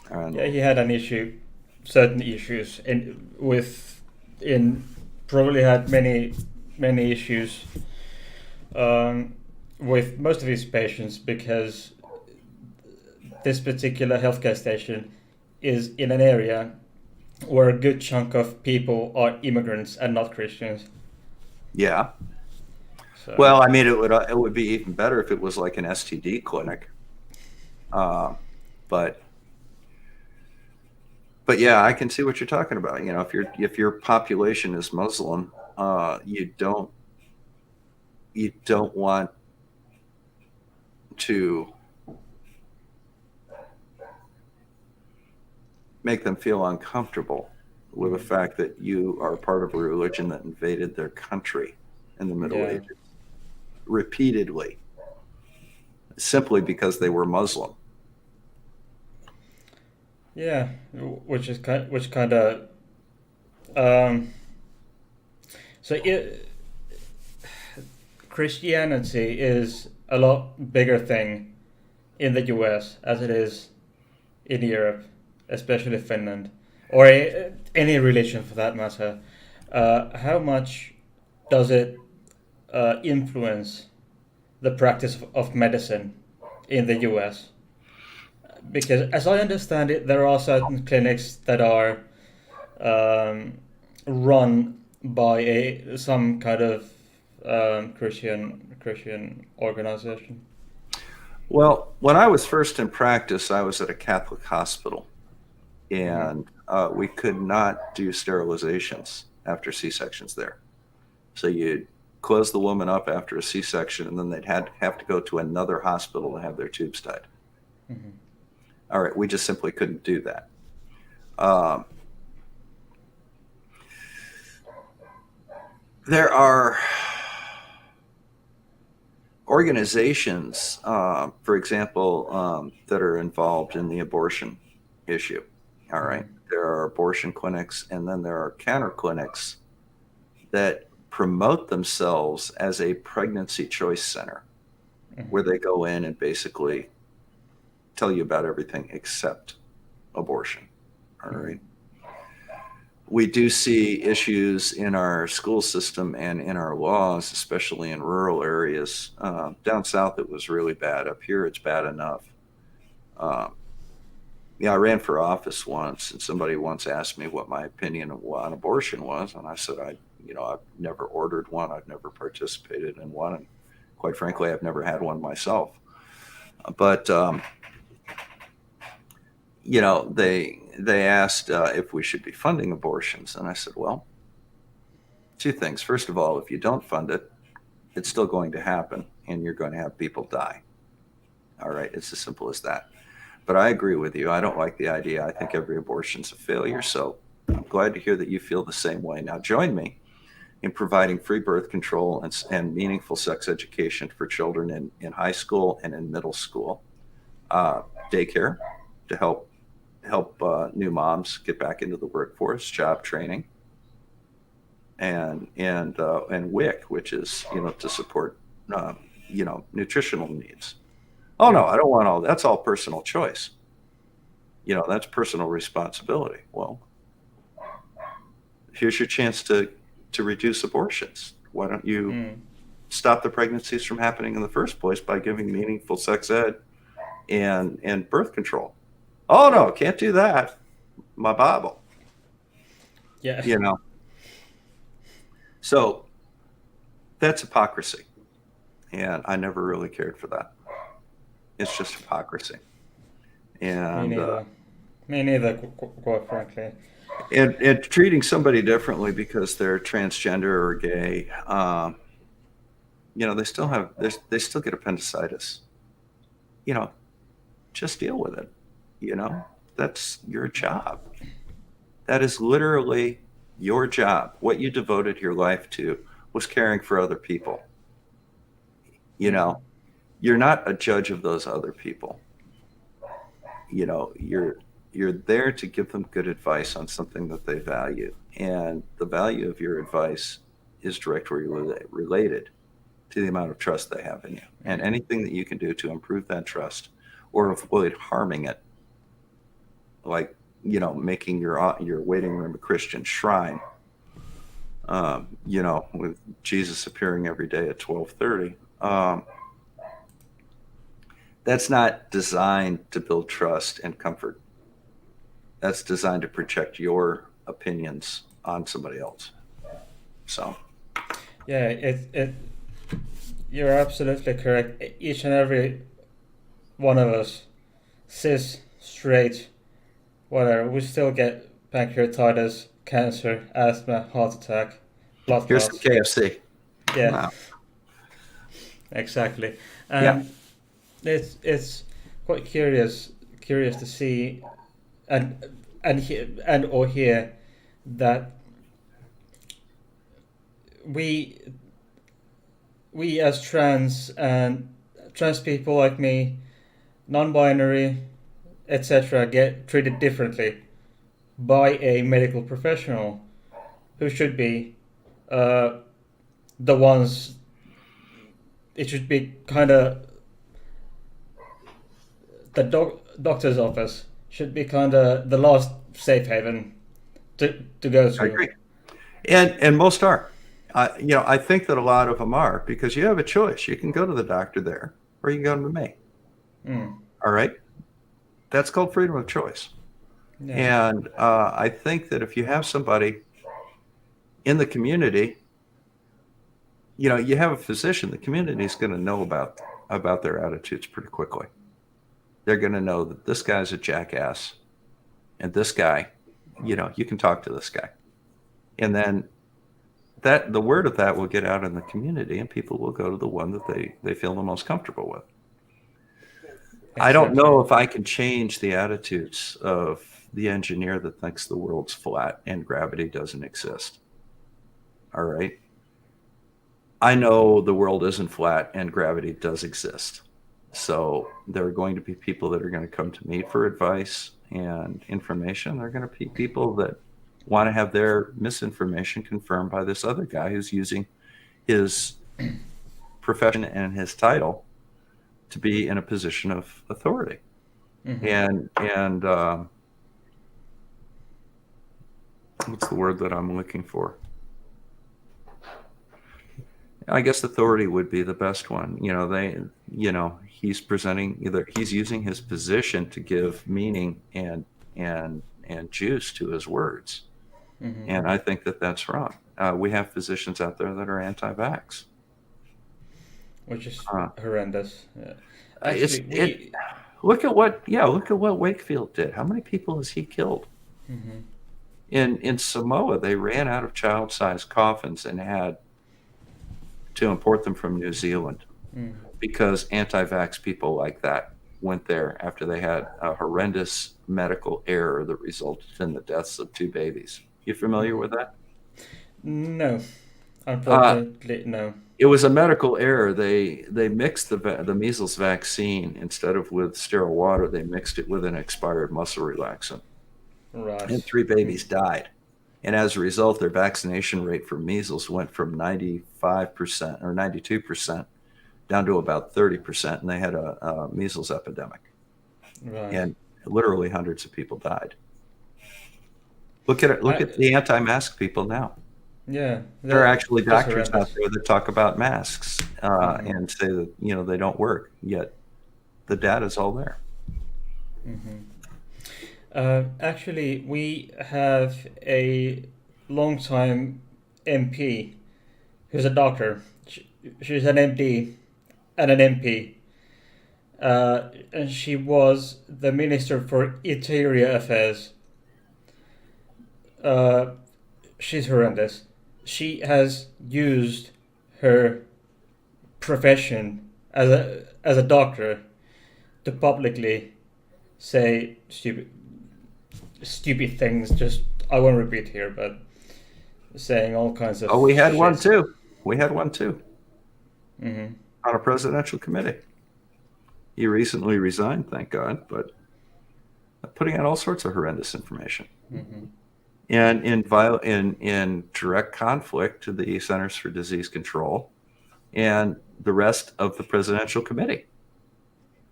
And Yeah, he had an issue, certain issues in probably had many issues um, with most of his patients because this particular healthcare station is in an area where a good chunk of people are immigrants and not Christians. yeah, So well, I mean, it would be even better if it was like an STD clinic. Uh, but but yeah, I can see what you're talking about. If your population is Muslim, you don't want to make them feel uncomfortable with the mm, fact that you are part of a religion that invaded their country in the Middle yeah, Ages repeatedly, simply because they were Muslim. yeah, which kind of um, so Christianity is a lot bigger thing in the US as it is in Europe, especially Finland, or any religion for that matter. How much? does it influence the practice of medicine in the US? Because as I understand it, there are certain clinics that are run by some kind of Christian organization. Well, when I was first in practice, I was at a Catholic hospital, and we could not do sterilizations after C-sections there. So you'd close the woman up after a C-section, and then they'd have to go to another hospital to have their tubes tied. All right, we just simply couldn't do that. There are organizations, for example, that are involved in the abortion issue. All right. There are abortion clinics, and then there are counter clinics that promote themselves as a pregnancy choice center, where they go in and basically tell you about everything except abortion. All right. We do see issues in our school system and in our laws, especially in rural areas. Down south, it was really bad. Up here, it's bad enough. I ran for office once, and somebody once asked me what my opinion on abortion was, and I said, I've never ordered one, I've never participated in one, and quite frankly, I've never had one myself. But they asked if we should be funding abortions. And I said, well, two things. First of all, if you don't fund it, it's still going to happen, and you're going to have people die. All right. It's as simple as that. But I agree with you. I don't like the idea. I think every abortion's a failure. So I'm glad to hear that you feel the same way. Now join me in providing free birth control and meaningful sex education for children in high school and in middle school, daycare to help new moms get back into the workforce, job training, and WIC, which is to support nutritional needs. Oh no, I don't want all. That's all personal choice. That's personal responsibility. Well, here's your chance to reduce abortions. Why don't you stop the pregnancies from happening in the first place by giving meaningful sex ed and birth control? Oh no, can't do that. My Bible. Yeah. So that's hypocrisy. And I never really cared for that. It's just hypocrisy. And me neither, quite frankly. And treating somebody differently because they're transgender or gay, they still get appendicitis. Just deal with it. That's your job. That is literally your job. What you devoted your life to was caring for other people. You're not a judge of those other people. You're there to give them good advice on something that they value. And the value of your advice is directly related to the amount of trust they have in you. And anything that you can do to improve that trust or avoid harming it, like, making your waiting room a Christian shrine, with Jesus appearing every day at 12:30. That's not designed to build trust and comfort. That's designed to project your opinions on somebody else. So, yeah, you're absolutely correct. Each and every one of us, cis, straight, whatever, we still get pancreatitis, cancer, asthma, heart attack, blood here's clots. the KFC. Yeah, Wow. exactly. Yeah. It's quite curious to see and hear that we as trans people like me, non-binary, etc., get treated differently by a medical professional who should be the ones. It should be kind of the doctor's office should be kind of the last safe haven to go to. I agree. And most are. I think that a lot of them are, because you have a choice. You can go to the doctor there, or you can go to me. Mm. All right, that's called freedom of choice. Yeah. And I think that if you have somebody in the community, you have a physician, the community is going to know about their attitudes pretty quickly. They're going to know that this guy's a jackass, and this guy, you can talk to this guy, and then that the word of that will get out in the community, and people will go to the one that they feel the most comfortable with. I don't Exactly. know if I can change the attitudes of the engineer that thinks the world's flat and gravity doesn't exist. All right. I know the world isn't flat and gravity does exist. So there are going to be people that are going to come to me for advice and information. There are going to be people that want to have their misinformation confirmed by this other guy who's using his profession and his title to be in a position of authority. Mm-hmm. And what's the word that I'm looking for? I guess authority would be the best one. He's presenting, either he's using his position to give meaning and juice to his words. Mm-hmm. And I think that that's wrong. We have physicians out there that are anti-vax. Which is Uh, horrendous. it's Actually, it. Look at what Wakefield did. How many people has he killed? Mm-hmm. In Samoa, they ran out of child-sized coffins and had to import them from New Zealand Mm. because anti-vax people like that went there after they had a horrendous medical error that resulted in the deaths of 2 babies. You familiar with that? No, Uh, unfortunately, no. it was a medical error. They mixed the measles vaccine, instead of with sterile water, they mixed it with an expired muscle relaxant, and Right. 3 babies died. And as a result, their vaccination rate for measles went from 95% or 92% down to about 30%, and they had a measles epidemic. Right. And literally hundreds of people died. Look at it. Look I, at the anti-mask people now. yeah, There are actually just doctors out horrendous. there that talk about masks Mm-hmm. and say that they don't work. Yet the data's all there. Mm-hmm. Actually, we have a long-time MP who's a doctor. She's an MD and an MP. And she was the Minister for Interior Affairs. Uh, she's horrendous. She has used her profession as a doctor to publicly say stupid things. Just I won't repeat here, but saying all kinds of Oh, we had one shit. too. We had one too Mm-hmm. on a presidential committee. He recently resigned, thank God, but putting out all sorts of horrendous information. Mm-hmm. And in direct conflict to the Centers for Disease Control and the rest of the presidential committee.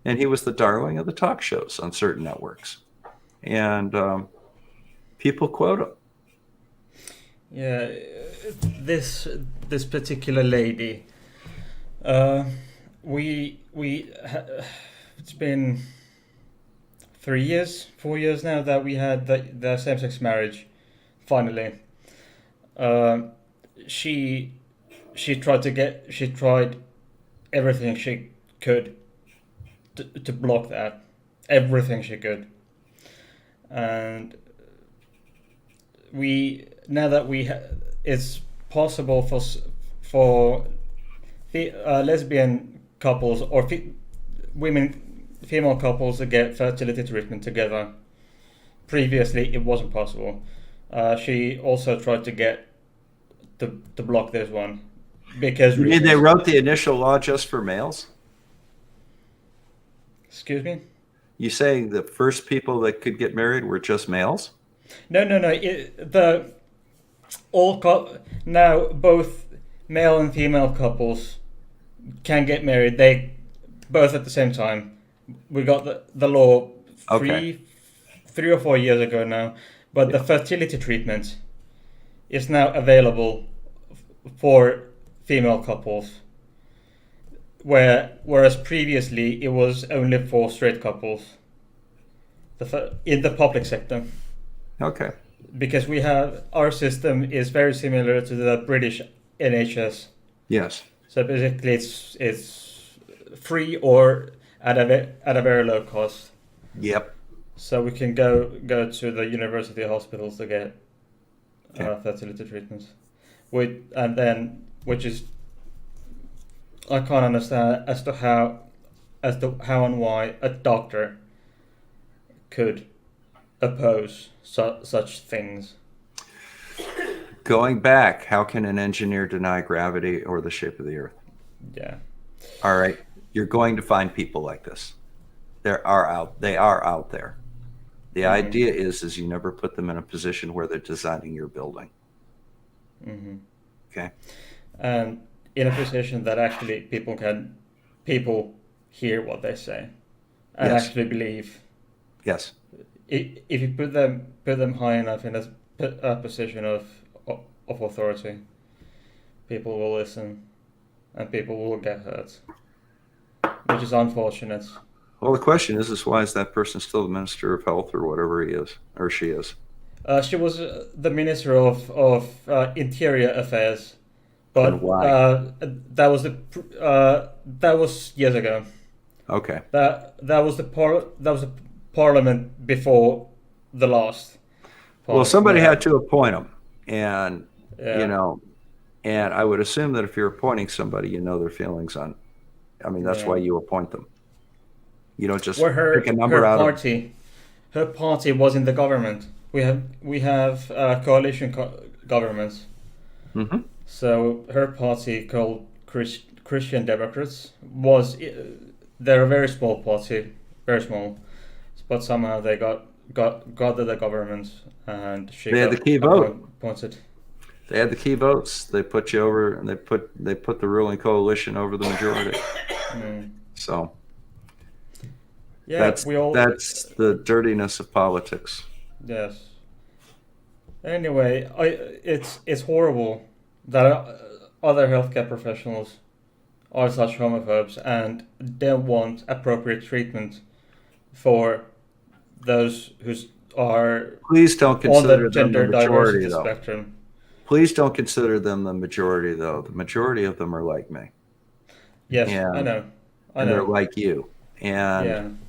And he was the darling of the talk shows on certain networks. And people quote him. Yeah, this particular lady. Uh, it's been 3 years, 4 years now that we had the same-sex marriage. Finally, uh, she she tried everything she could to block that, everything she could, and we now that it's possible for lesbian couples or female couples to get fertility treatment together. Previously, it wasn't possible. She also tried to get to block this one because You mean they reasons. wrote the initial law just for males? Excuse me? You saying the first people that could get married were just males? No, no, no. Now both male and female couples can get married. They both at the same time. We got the law Okay. 3 or 4 years ago now, but the Yeah. fertility treatment is now available for female couples, whereas previously it was only for straight couples in the public sector. Okay. Because we have our system is very similar to the British NHS. Yes. So basically, it's free or at a very low cost. Yep. So we can go to the university hospitals to get fertility treatments, which is I can't understand as to how and why a doctor could oppose such things. Going back, how can an engineer deny gravity or the shape of the earth? Yeah. All right. You're going to find people like this. They are out there. The idea is you never put them in a position where they're designing your building. Mm-hmm. Okay. And in a position that actually people hear what they say and actually believe. Yes. If you put them high enough in a position of authority, people will listen, and people will get hurt, which is unfortunate. Well, the question is why is that person still the Minister of Health or whatever he is or she is? She was the Minister of Interior Affairs, but And why? that was years ago. Okay. That was the Parliament before the last. Well, somebody had to appoint them, and Yeah. and I would assume that if you're appointing somebody, you know their feelings on. I mean, that's why you appoint them. You don't just pick a number out of. Her party was in the government. We have coalition governments. Mm-hmm. So her party, called Christian Democrats, they're a very small party, very small, but somehow they got to the government, and they had the key vote. Appointed. They had the key votes. They put you over, and they put the ruling coalition over the majority. So that's the dirtiness of politics. Yes. Anyway, it's horrible that other healthcare professionals are such homophobes and don't want appropriate treatment for those who are Please don't consider on the gender diversity spectrum. Please don't consider them the majority, though. The majority of them are like me. Yes, I know. And they're like you. And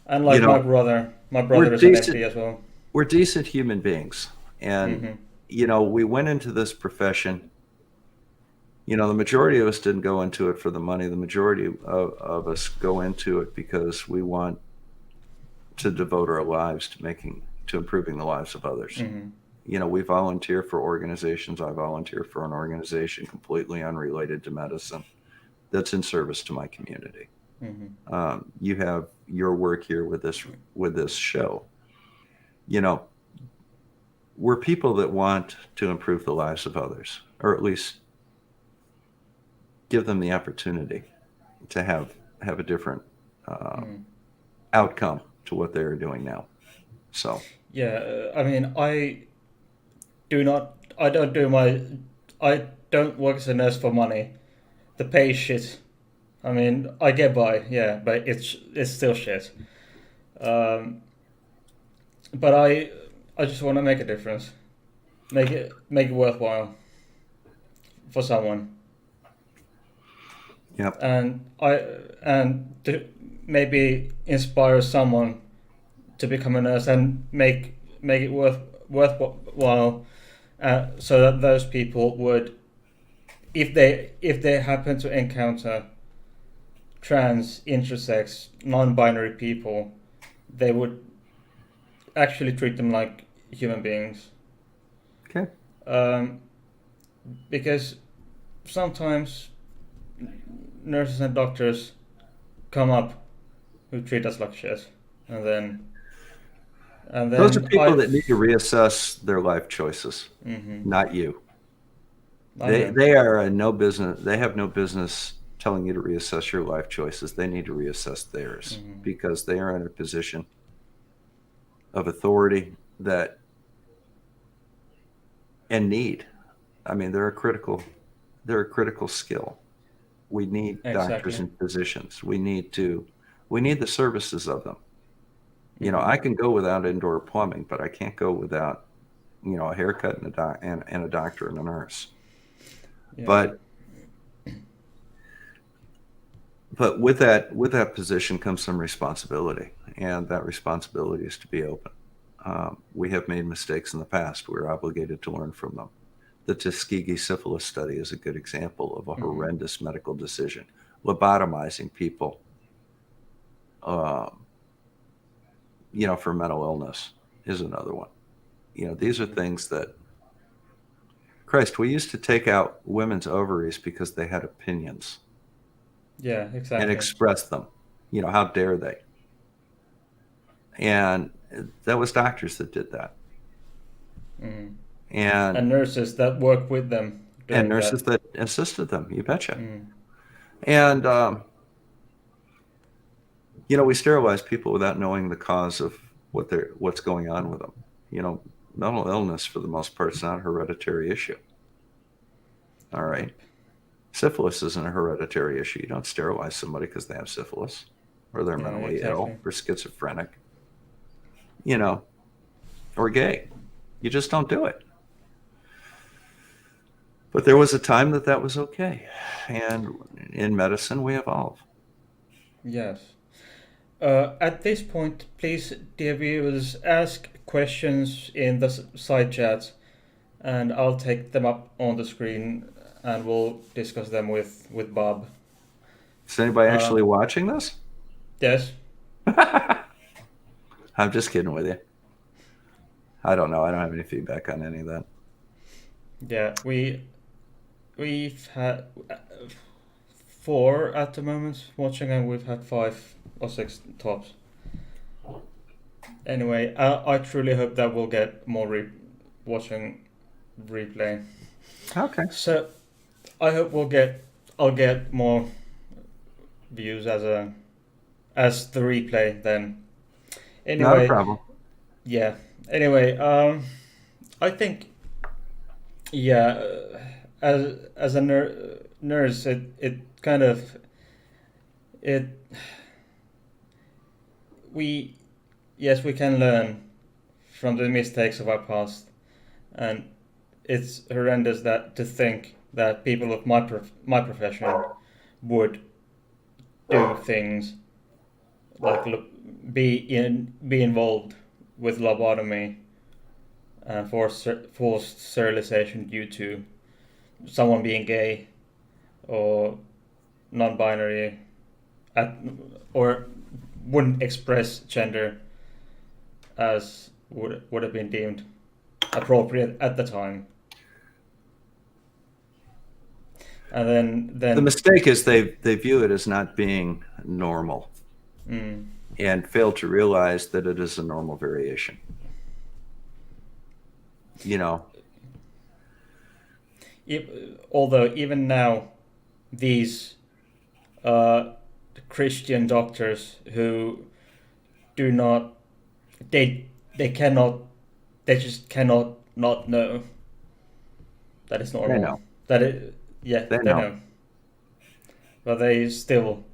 and like my brother. My brother is an MP as well. We're decent human beings. And, we went into this profession. The majority of us didn't go into it for the money. The majority of us go into it because we want to devote our lives to improving the lives of others. We volunteer for organizations. I volunteer for an organization completely unrelated to medicine that's in service to my community. You have your work here with this show. We're people that want to improve the lives of others, or at least give them the opportunity to have a different outcome to what they're doing now. So I mean, I don't work as a nurse for money. The pay is shit. I mean, I get by, but it's still shit. But I just want to make a difference, make it worthwhile for someone. Yep. And to maybe inspire someone to become a nurse and make it worthwhile, so that those people would, if they happen to encounter trans, intersex, non-binary people, they would actually treat them like human beings. Okay. Because sometimes nurses and doctors come up who treat us like shit, and then those are people that need to reassess their life choices, not you. They are no business. They have no business telling you to reassess your life choices. They need to reassess theirs because they are in a position of authority and need I mean, they're a critical skill. We need doctors Exactly. and physicians. We need the services of them. Mhm. I can go without indoor plumbing, but I can't go without, a haircut and a doctor and a nurse. Yeah. But with that position comes some responsibility, and that responsibility is to be open. We have made mistakes in the past. We're obligated to learn from them. The Tuskegee syphilis study is a good example of a Mhm. horrendous medical decision. Lobotomizing people, um, for mental illness is another one. These are things that, Christ, we used to take out women's ovaries because they had opinions Yeah, and exactly. express them. How dare they? And that was doctors that did that. Mm. And And nurses that work with them and doing nurses that. that assisted them, you betcha. Mm. And we sterilize people without knowing the cause of what's going on with them. You know, Mental illness for the most part is not a hereditary issue. All right. Nope. Syphilis isn't a hereditary issue. You don't sterilize somebody because they have syphilis or they're Yeah, mentally exactly. ill or schizophrenic, you know, or gay. You just don't do it. But there was a time that was okay. And in medicine, we evolve. Yes. At this point, please, dear viewers, ask questions in the side chat, and I'll take them up on the screen, and we'll discuss them with Bob. Is anybody Uh, actually watching this? yes. I'm just kidding with you. I don't know. I don't have any feedback on any of that. Yeah. We've had four at the moment watching, and we've had 5 or 6 tops. Anyway, I truly hope that we'll get more watching replay. Okay. So I hope I'll get more views as the replay then. Not a Anyway, problem. yeah. Anyway, I think yeah, as a nurse, it kind of it we yes, we can learn from the mistakes of our past, and it's horrendous that to think that people of my profession would do things like be involved with lobotomy and forced sterilization due to someone being gay or non-binary at, or wouldn't express gender as would have been deemed appropriate at the time. And The then mistake is they view it as not being normal mm, and fail to realize that it is a normal variation. You know, although even now these uh, Christian doctors who do not they cannot they just cannot not know that it's they normal, know. that it yeah They they know. know, but they still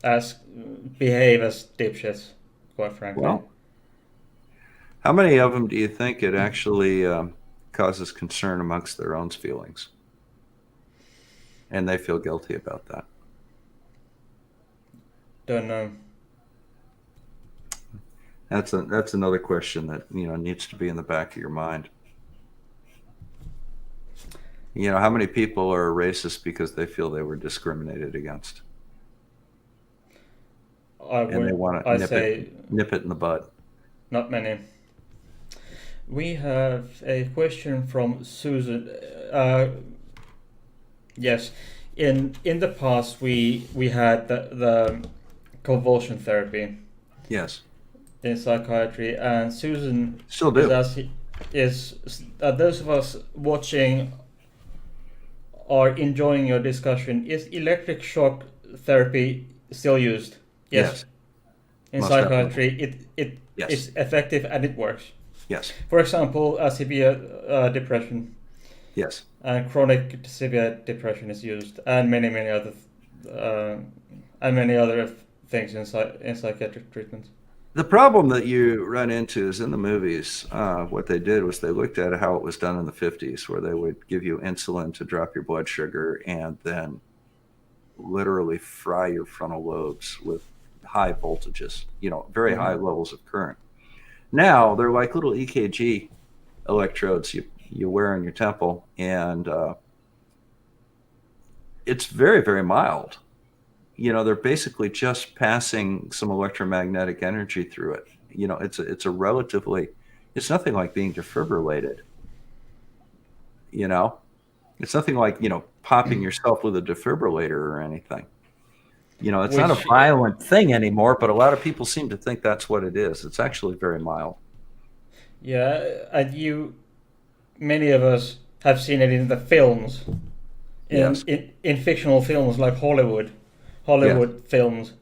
ask behave as dipshits, quite frankly. Well, how many of them do you think it actually causes concern amongst their own feelings, and they feel guilty about that? Don't know. That's another question that needs to be in the back of your mind. How many people are racist because they feel they were discriminated against, I and they would want to I say nip it in the bud? not many. We have a question from Susan. Yes, in the past we had the convulsion therapy Yes, in psychiatry, and Susan still is do. asking is those of us watching are enjoying your discussion. Is electric shock therapy still used? Yes, Yes, in most definitely. psychiatry it's Yes. effective and it works. Yes. For example, severe depression Yes. and chronic severe depression is used, and many other things in psychiatric treatment. The problem that you run into is in the movies, what they did was they looked at how it was done in the 50s, where they would give you insulin to drop your blood sugar and then literally fry your frontal lobes with high voltages, very high levels of current. Now they're like little EKG electrodes you wear in your temple, and it's very, very mild. They're basically just passing some electromagnetic energy through it. It's nothing like being defibrillated. It's nothing like, popping yourself with a defibrillator or anything. It's not a violent thing anymore, but a lot of people seem to think that's what it is. It's actually very mild. Yeah, and many of us have seen it in the films, Yes. in fictional films like Hollywood films,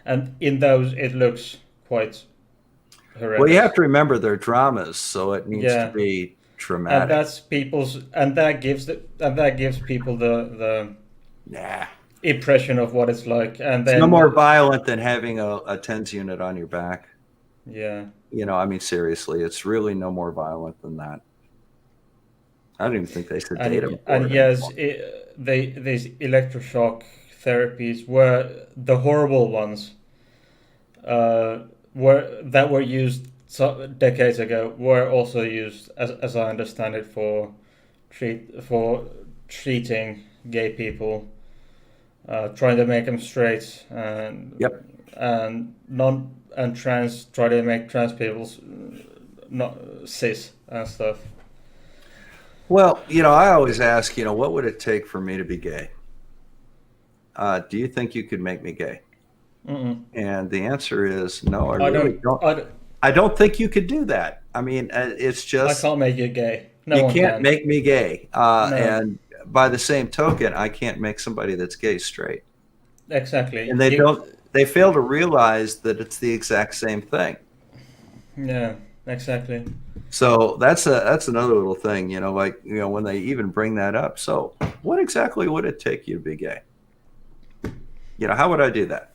and in those it looks quite horrendous. Well, you have to remember they're dramas, so it needs to be traumatic. And that gives people the Nah. impression of what it's like, and then It's no more violent than having a TENS unit on your back. Yeah. I mean, seriously, it's really no more violent than that. I don't even think they sedate them. And yes, these electroshock therapies were the horrible ones. Were used decades ago, were also used, as I understand it, for treating gay people, trying to make them straight, and try to make trans people not cis and stuff. Well, I always ask, what would it take for me to be gay? Do you think you could make me gay? Mm-mm. And the answer is no. I don't think you could do that. I mean, it's just I can't make you gay. You can't make me gay. No. And by the same token, I can't make somebody that's gay straight. Exactly. And they fail to realize that it's the exact same thing. Yeah, exactly. So that's another little thing, when they even bring that up. So what exactly would it take you to be gay? How would I do that?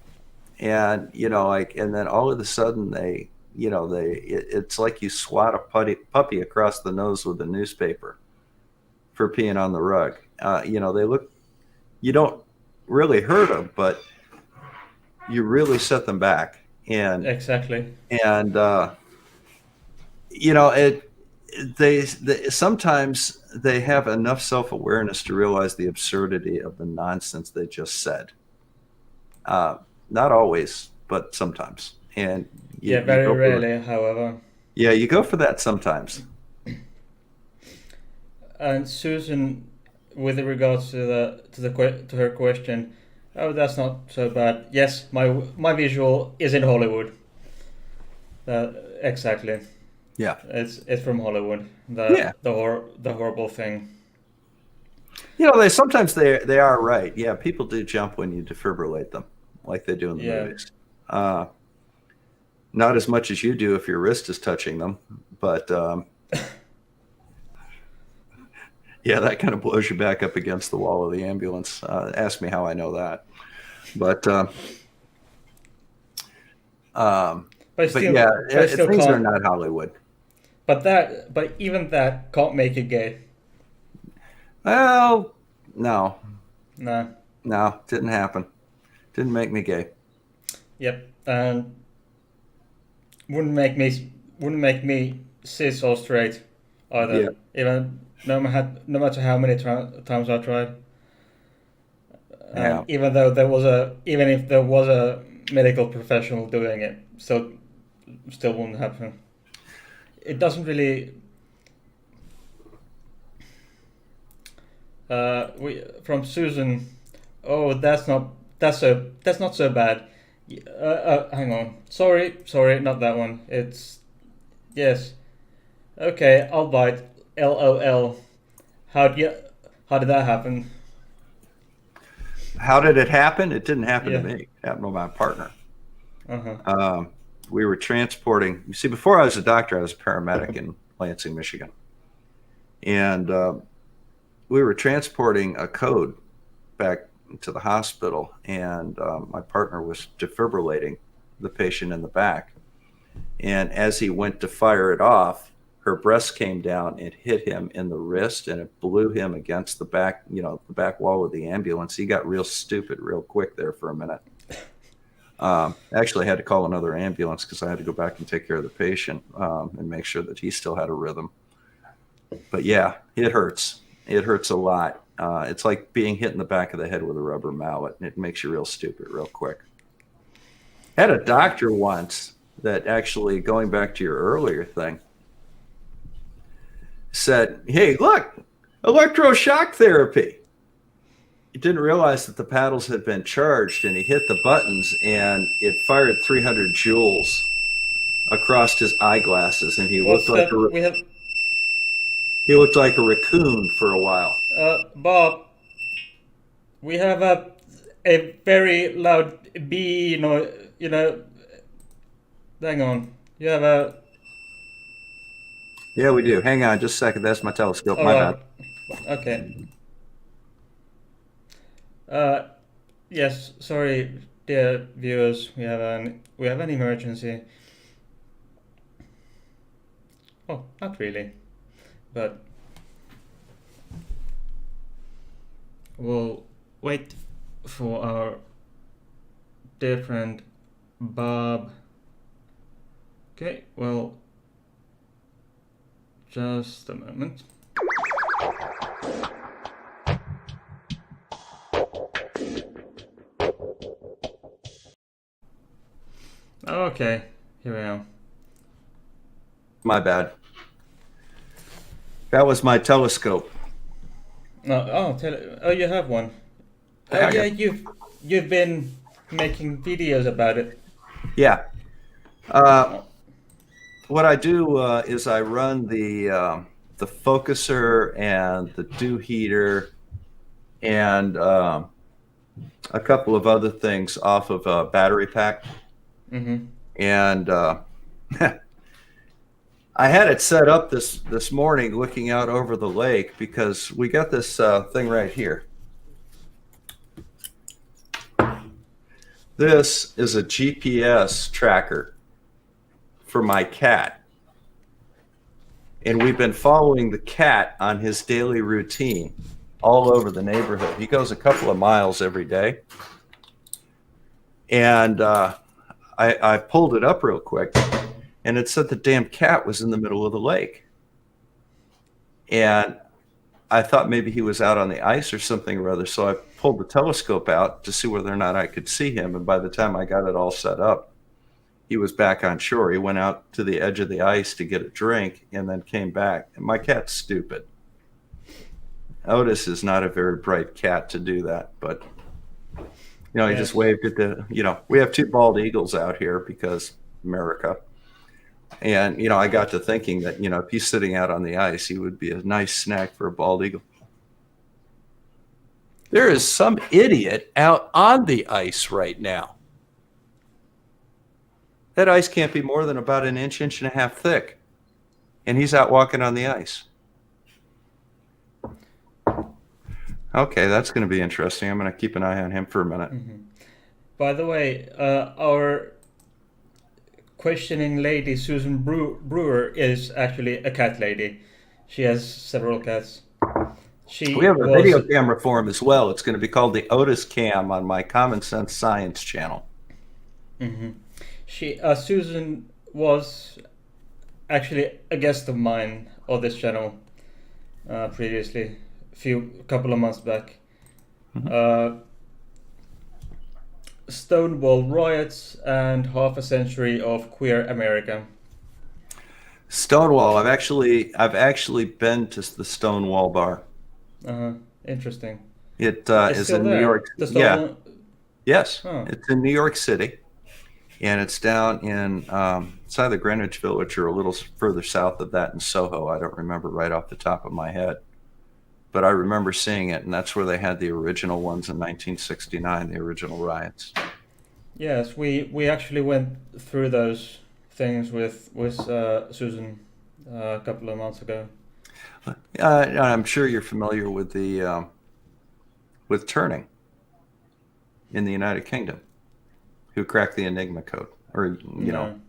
And, and then all of a sudden it's like you swat a puppy across the nose with a newspaper for peeing on the rug. You don't really hurt them, but you really set them back. And exactly. And, sometimes they have enough self-awareness to realize the absurdity of the nonsense they just said. Not always, but sometimes. And very rarely, however. Yeah, you go for that sometimes. And Susan, with regards to her question, oh, that's not so bad. Yes, my visual is in Hollywood. Exactly. Yeah, it's from Hollywood. The horrible thing. Sometimes they are right. Yeah, people do jump when you defibrillate them, like they do in the movies. Not as much as you do if your wrist is touching them, but yeah, that kind of blows you back up against the wall of the ambulance. Ask me how I know that, but things are not Hollywood. But even that can't make you gay. Well, no, didn't happen. Didn't make me gay. Yep, and wouldn't make me cis or straight either. Yeah. Even no matter how many times I tried. Yeah. Even if there was a medical professional doing it, still wouldn't happen. It doesn't really. From Susan, oh, that's not so bad. Hang on, sorry, not that one. It's yes. Okay, I'll bite. LOL. How did that happen? How did it happen? It didn't happen to me. It happened to my partner. Uh-huh. We were transporting. You see, before I was a doctor, I was a paramedic, and Lansing, Michigan. And we were transporting a code back to the hospital, and my partner was defibrillating the patient in the back. And as he went to fire it off, her breast came down and hit him in the wrist, and it blew him against the back, the back wall of the ambulance. He got real stupid real quick there for a minute. Actually, I had to call another ambulance because I had to go back and take care of the patient and make sure that he still had a rhythm. But yeah, it hurts. It hurts a lot. It's like being hit in the back of the head with a rubber mallet. It makes you real stupid real quick. I had a doctor once that actually, going back to your earlier thing, said, "Hey, look, electroshock therapy." He didn't realize that the paddles had been charged, and he hit the buttons, and it fired 300 joules across his eyeglasses, and he looked like he looked like a raccoon for a while. Bob, we have a very loud bee, hang on. You have a... Yeah, we do. Hang on just a second. That's my telescope. My bad. Okay. Yes, sorry, dear viewers. We have an emergency. Oh, not really. But we'll wait for our dear friend Bob. Okay, well, just a moment. Okay, here I am. My bad. That was my telescope. No, you have one. Yeah, you've been making videos about it. Yeah. What I do is I run the focuser and the dew heater and a couple of other things off of a battery pack. Mm-hmm. And I had it set up this morning looking out over the lake because we got this thing right here. This is a GPS tracker for my cat. And we've been following the cat on his daily routine all over the neighborhood. He goes a couple of miles every day. And I pulled it up real quick, and it said the damn cat was in the middle of the lake. And I thought maybe he was out on the ice or something or other, so I pulled the telescope out to see whether or not I could see him. And by the time I got it all set up, he was back on shore. He went out to the edge of the ice to get a drink and then came back. And my cat's stupid. Otis is not a very bright cat to do that, but he just waved at we have two bald eagles out here because America. And, I got to thinking that, if he's sitting out on the ice, he would be a nice snack for a bald eagle. There is some idiot out on the ice right now. That ice can't be more than about an inch and a half thick. And he's out walking on the ice. Okay, that's going to be interesting. I'm going to keep an eye on him for a minute. Mm-hmm. By the way, our questioning lady, Susan Brewer, is actually a cat lady. She has several cats. We have a video camera for him as well. It's going to be called the Otis Cam on my Common Sense Science channel. Mm-hmm. Susan was actually a guest of mine on this channel previously, couple of months back. Mm-hmm. Stonewall riots and half a century of queer America. Stonewall. I've actually been to the Stonewall bar. Interesting. It is in New York. Yeah. Yes. Oh. It's in New York City, and it's down in it's either Greenwich Village or a little further south of that in Soho. I don't remember right off the top of my head, but I remember seeing it, and that's where they had the original ones in 1969, the original riots. Yes, we actually went through those things with Susan a couple of months ago. I'm sure you're familiar with the with Turing in the United Kingdom, who cracked the Enigma code, or No,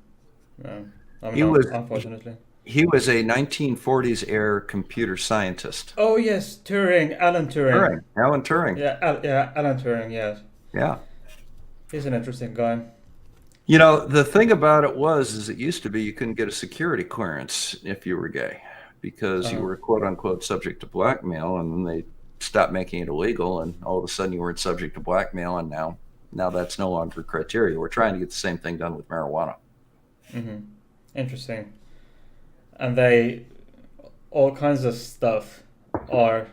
no, I'm he not, was unfortunately. he was a 1940s era computer scientist. Oh yes, Turing, Alan Turing. Turing, Alan Turing. Yeah, Alan Turing. Yes, Yeah. he's an interesting guy. The thing about it is it used to be you couldn't get a security clearance if you were gay because you Uh, were quote unquote subject to blackmail, and then they stopped making it illegal, and all of a sudden you weren't subject to blackmail, and now that's no longer criteria. We're trying to get the same thing done with marijuana. Interesting. And they all kinds of stuff are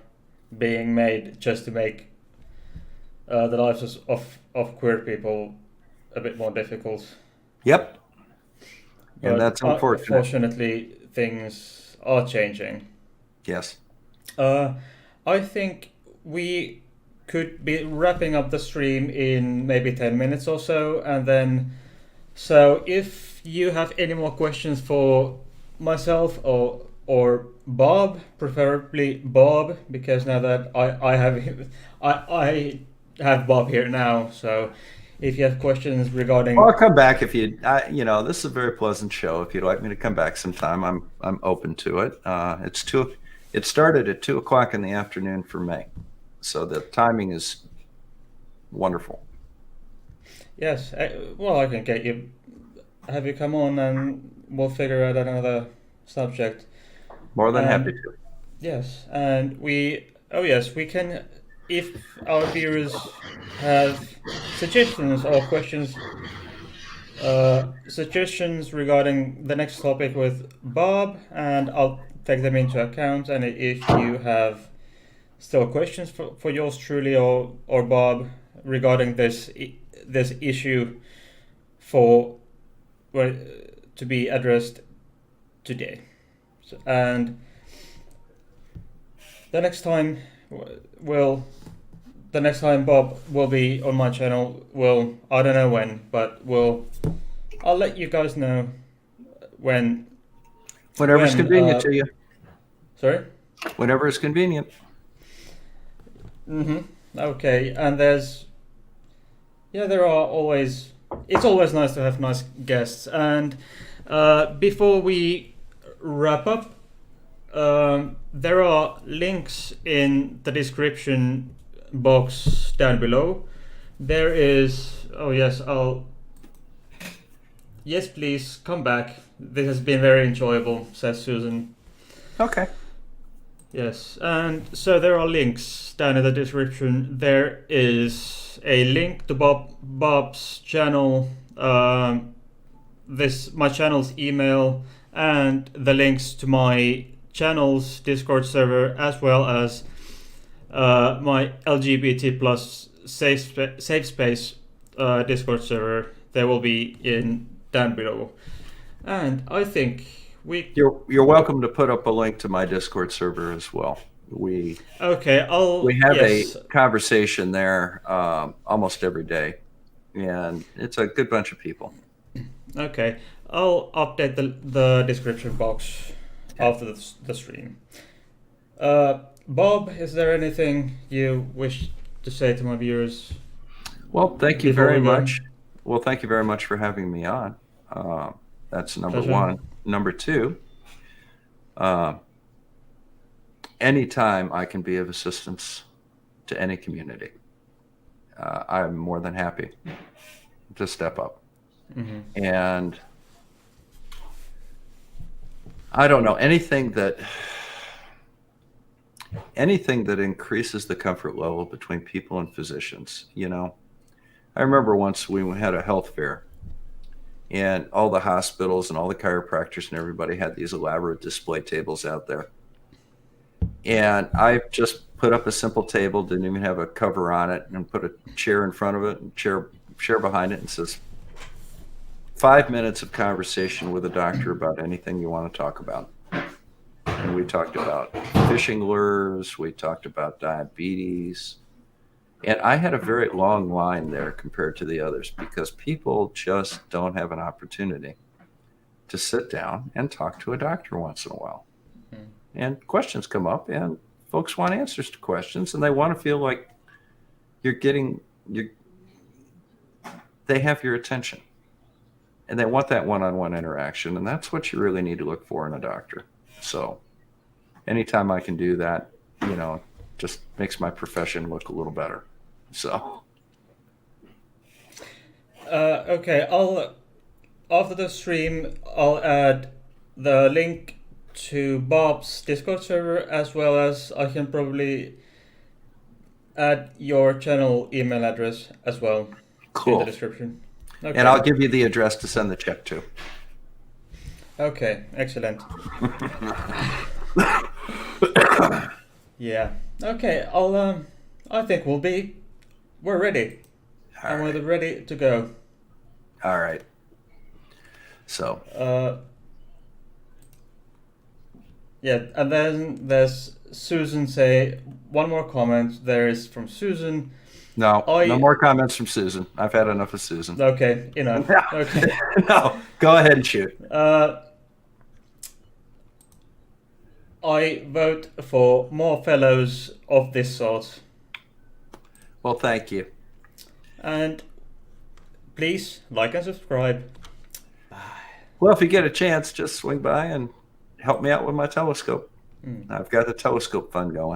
being made just to make the lives of queer people a bit more difficult. Yep, and But that's unfortunate. fortunately, things are changing. Yes. Uh, I think we could be wrapping up the stream in maybe 10 minutes or so, and then so if you have any more questions for myself or Bob, preferably Bob, because now that I have I have Bob here now, so if you have questions Well, I'll regarding come back if this is a very pleasant show. If you'd like me to come back sometime, I'm open to it. It started at 2 o'clock in the afternoon for me, so the timing is wonderful. yes, well I can get you have you come on and we'll figure out another subject. More than happy And to. yes, and oh yes, we can, if our viewers have suggestions or questions, suggestions regarding the next topic with Bob, and I'll take them into account. And if you have still questions for yours truly or Bob regarding this issue for well, to be addressed today, and the next time will the next time Bob will be on my channel will I don't know when, but I'll let you guys know when Whenever it's when convenient to you. sorry. Whenever it's convenient. Okay, and there are always it's always nice to have nice guests. And before we wrap up, there are links in the description box down below. There is yes please come back. This has been very enjoyable, says Susan. Okay. Yes, and so there are links down in the description. There is a link to Bob's channel, my channel's email, and the links to my channel's Discord server, as well as my LGBT plus safe space Discord server. They will be in down below, and I think You're welcome to put up a link to my Discord server as well. We have a conversation there almost every day, and it's a good bunch of people. Okay, I'll update the description box after the stream. Bob, is there anything you wish to say to my viewers? Well, thank you very much. Well, thank you very much for having me on. That's number Pleasure. one. Number two, anytime I can be of assistance to any community, I'm more than happy to step up. Mm-hmm. And I don't know, anything that increases the comfort level between people and physicians. I remember once we had a health fair, and all the hospitals and all the chiropractors and everybody had these elaborate display tables out there. And I just put up a simple table, didn't even have a cover on it, and put a chair in front of it and chair behind it, and says, 5 minutes of conversation with a doctor about anything you want to talk about. And we talked about fishing lures, we talked about diabetes. And I had a very long line there compared to the others because people just don't have an opportunity to sit down and talk to a doctor once in a while. And questions come up, and folks want answers to questions, and they want to feel like they have your attention, and they want that one-on-one interaction, and that's what you really need to look for in a doctor. So anytime I can do that, just makes my profession look a little better. So okay, after the stream, I'll add the link to Bob's Discord server, as well as I can probably add your channel email address as well. Cool. In the description. Okay. And I'll give you the address to send the check to. Okay, excellent. Yeah. Okay, I think we're ready. And we're ready to go. All right. So. Yeah, and then there's Susan say one more comment. There is from Susan. No more comments from Susan. I've had enough of Susan. Okay, enough. Okay. No, go ahead and shoot. I vote for more fellows of this sort. Well, thank you. And please like and subscribe. Bye. Well, if you get a chance, just swing by and help me out with my telescope. I've got the telescope fund going.